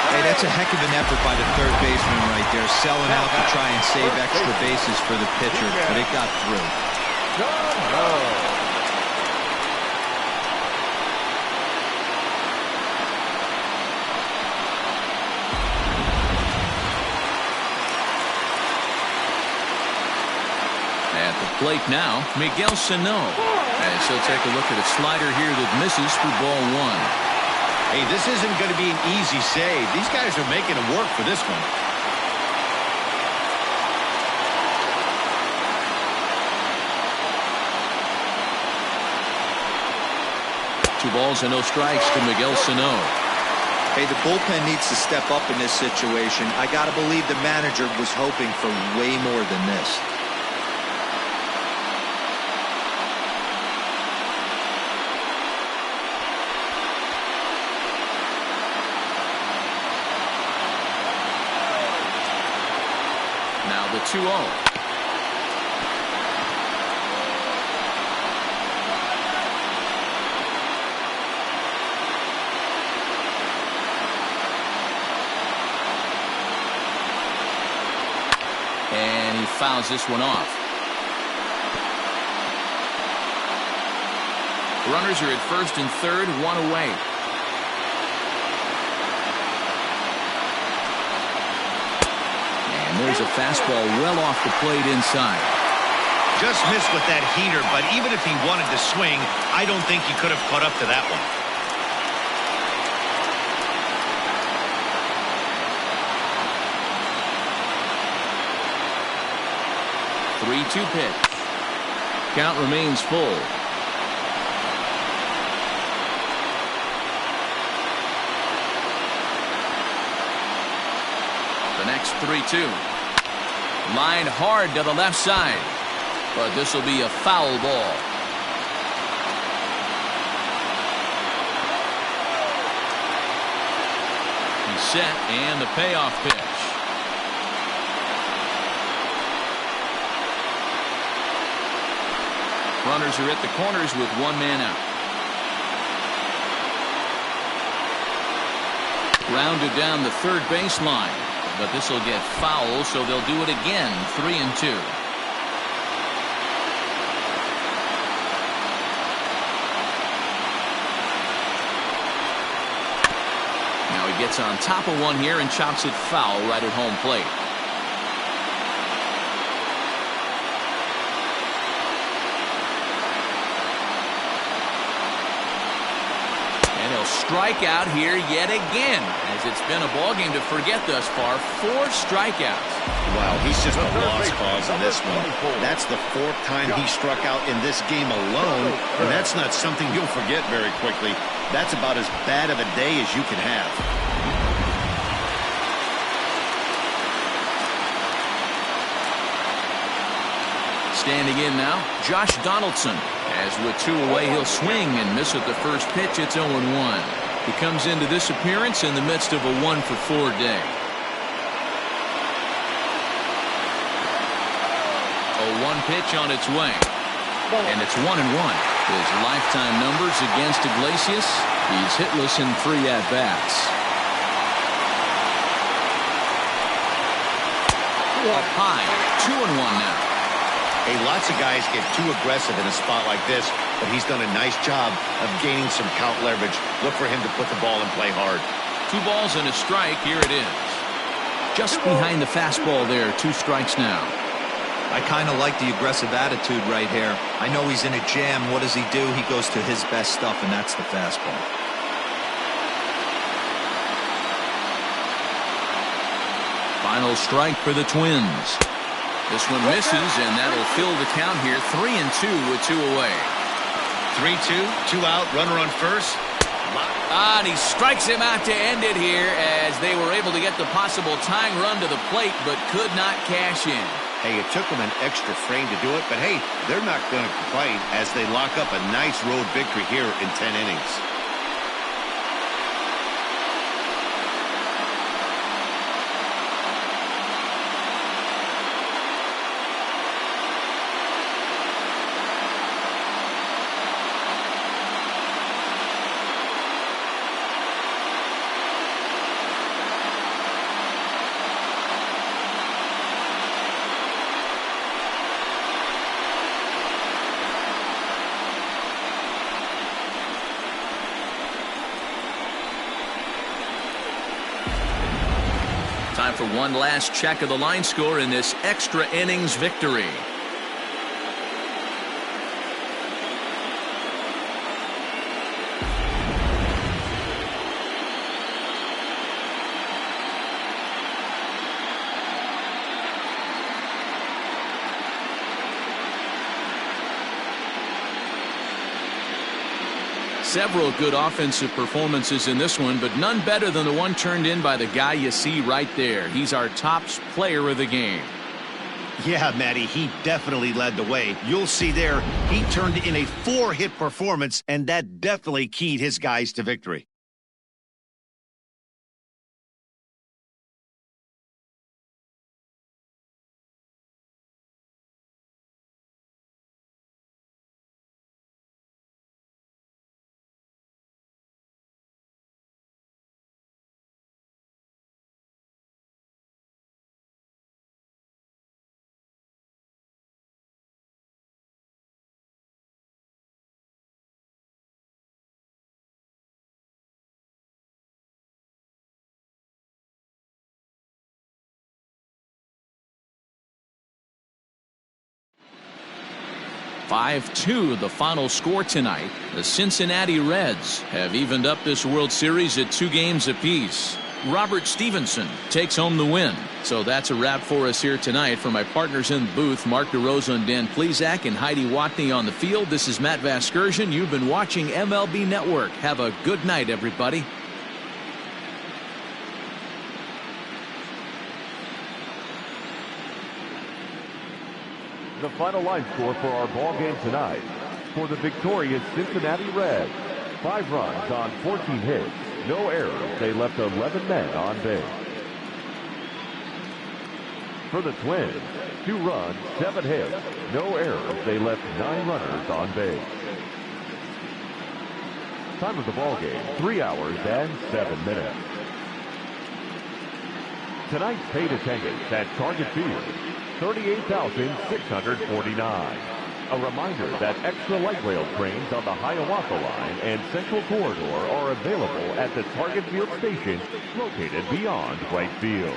Hey, that's a heck of an effort by the third baseman right there, selling out to try and save extra bases for the pitcher, but it got through. At the plate now, Miguel Sano. As he'll take a look at a slider here that misses for ball 1. Hey, this isn't going to be an easy save. These guys are making it work for this one. 2 balls and no strikes to Miguel Sano. Hey, the bullpen needs to step up in this situation. I got to believe the manager was hoping for way more than this. Now the 2-0. And he fouls this one off. Runners are at first and third, 1 away. And there's a fastball well off the plate inside. Just missed with that heater, but even if he wanted to swing, I don't think he could have caught up to that one. Three-two pitch. Count remains full. The next 3-2. Lined hard to the left side. But this will be a foul ball. He's set, and the payoff pitch. Runners are at the corners with 1 man out. Rounded down the third baseline, but this will get foul, so they'll do it again. 3-2. Now he gets on top of one here and chops it foul right at home plate. Strike out here yet again, as it's been a ballgame to forget thus far. 4 strikeouts. Wow, he's just a lost cause in this one. That's the 4th time he struck out in this game alone, and that's not something you'll forget very quickly. That's about as bad of a day as you can have. Standing in now, Josh Donaldson. As with 2 away, he'll swing and miss at the first pitch. It's 0-1. He comes into this appearance in the midst of a 1-for-4 day. 0-1 pitch on its way. And it's 1-1. His lifetime numbers against Iglesias. He's hitless in 3 at-bats. Up high, 2-1 now. Hey, lots of guys get too aggressive in a spot like this, but he's done a nice job of gaining some count leverage. Look for him to put the ball and play hard. 2 balls and a strike. Here it is. Just behind the fastball there. 2 strikes now. I kind of like the aggressive attitude right here. I know he's in a jam. What does he do? He goes to his best stuff, and that's the fastball. Final strike for the Twins. This one misses, and that'll fill the count here. 3-2 with 2 away. 3-2, 2 out, runner on first. And he strikes him out to end it here as they were able to get the possible tying run to the plate, but could not cash in. Hey, it took them an extra frame to do it, but hey, they're not going to complain as they lock up a nice road victory here in 10 innings. Time for one last check of the line score in this extra innings victory. Several good offensive performances in this one, but none better than the one turned in by the guy you see right there. He's our top player of the game. Yeah, Matty, he definitely led the way. You'll see there, he turned in a 4-hit performance, and that definitely keyed his guys to victory. (5-2) the final score tonight. The Cincinnati Reds have evened up this World Series at 2 games apiece. Robert Stevenson takes home the win. So that's a wrap for us here tonight. For my partners in the booth, Mark DeRosa and Dan Plesac, and Heidi Watney on the field, this is Matt Vasgersian. You've been watching MLB Network. Have a good night, everybody. The final line score for our ball game tonight. For the victorious Cincinnati Reds, 5 runs on 14 hits, no errors. They left 11 men on base. For the Twins, 2 runs, 7 hits, no errors. They left 9 runners on base. Time of the ball game, 3 hours and 7 minutes. Tonight's paid attendance at Target Field, 38,649. A reminder that extra light rail trains on the Hiawatha Line and Central Corridor are available at the Target Field station located beyond right field.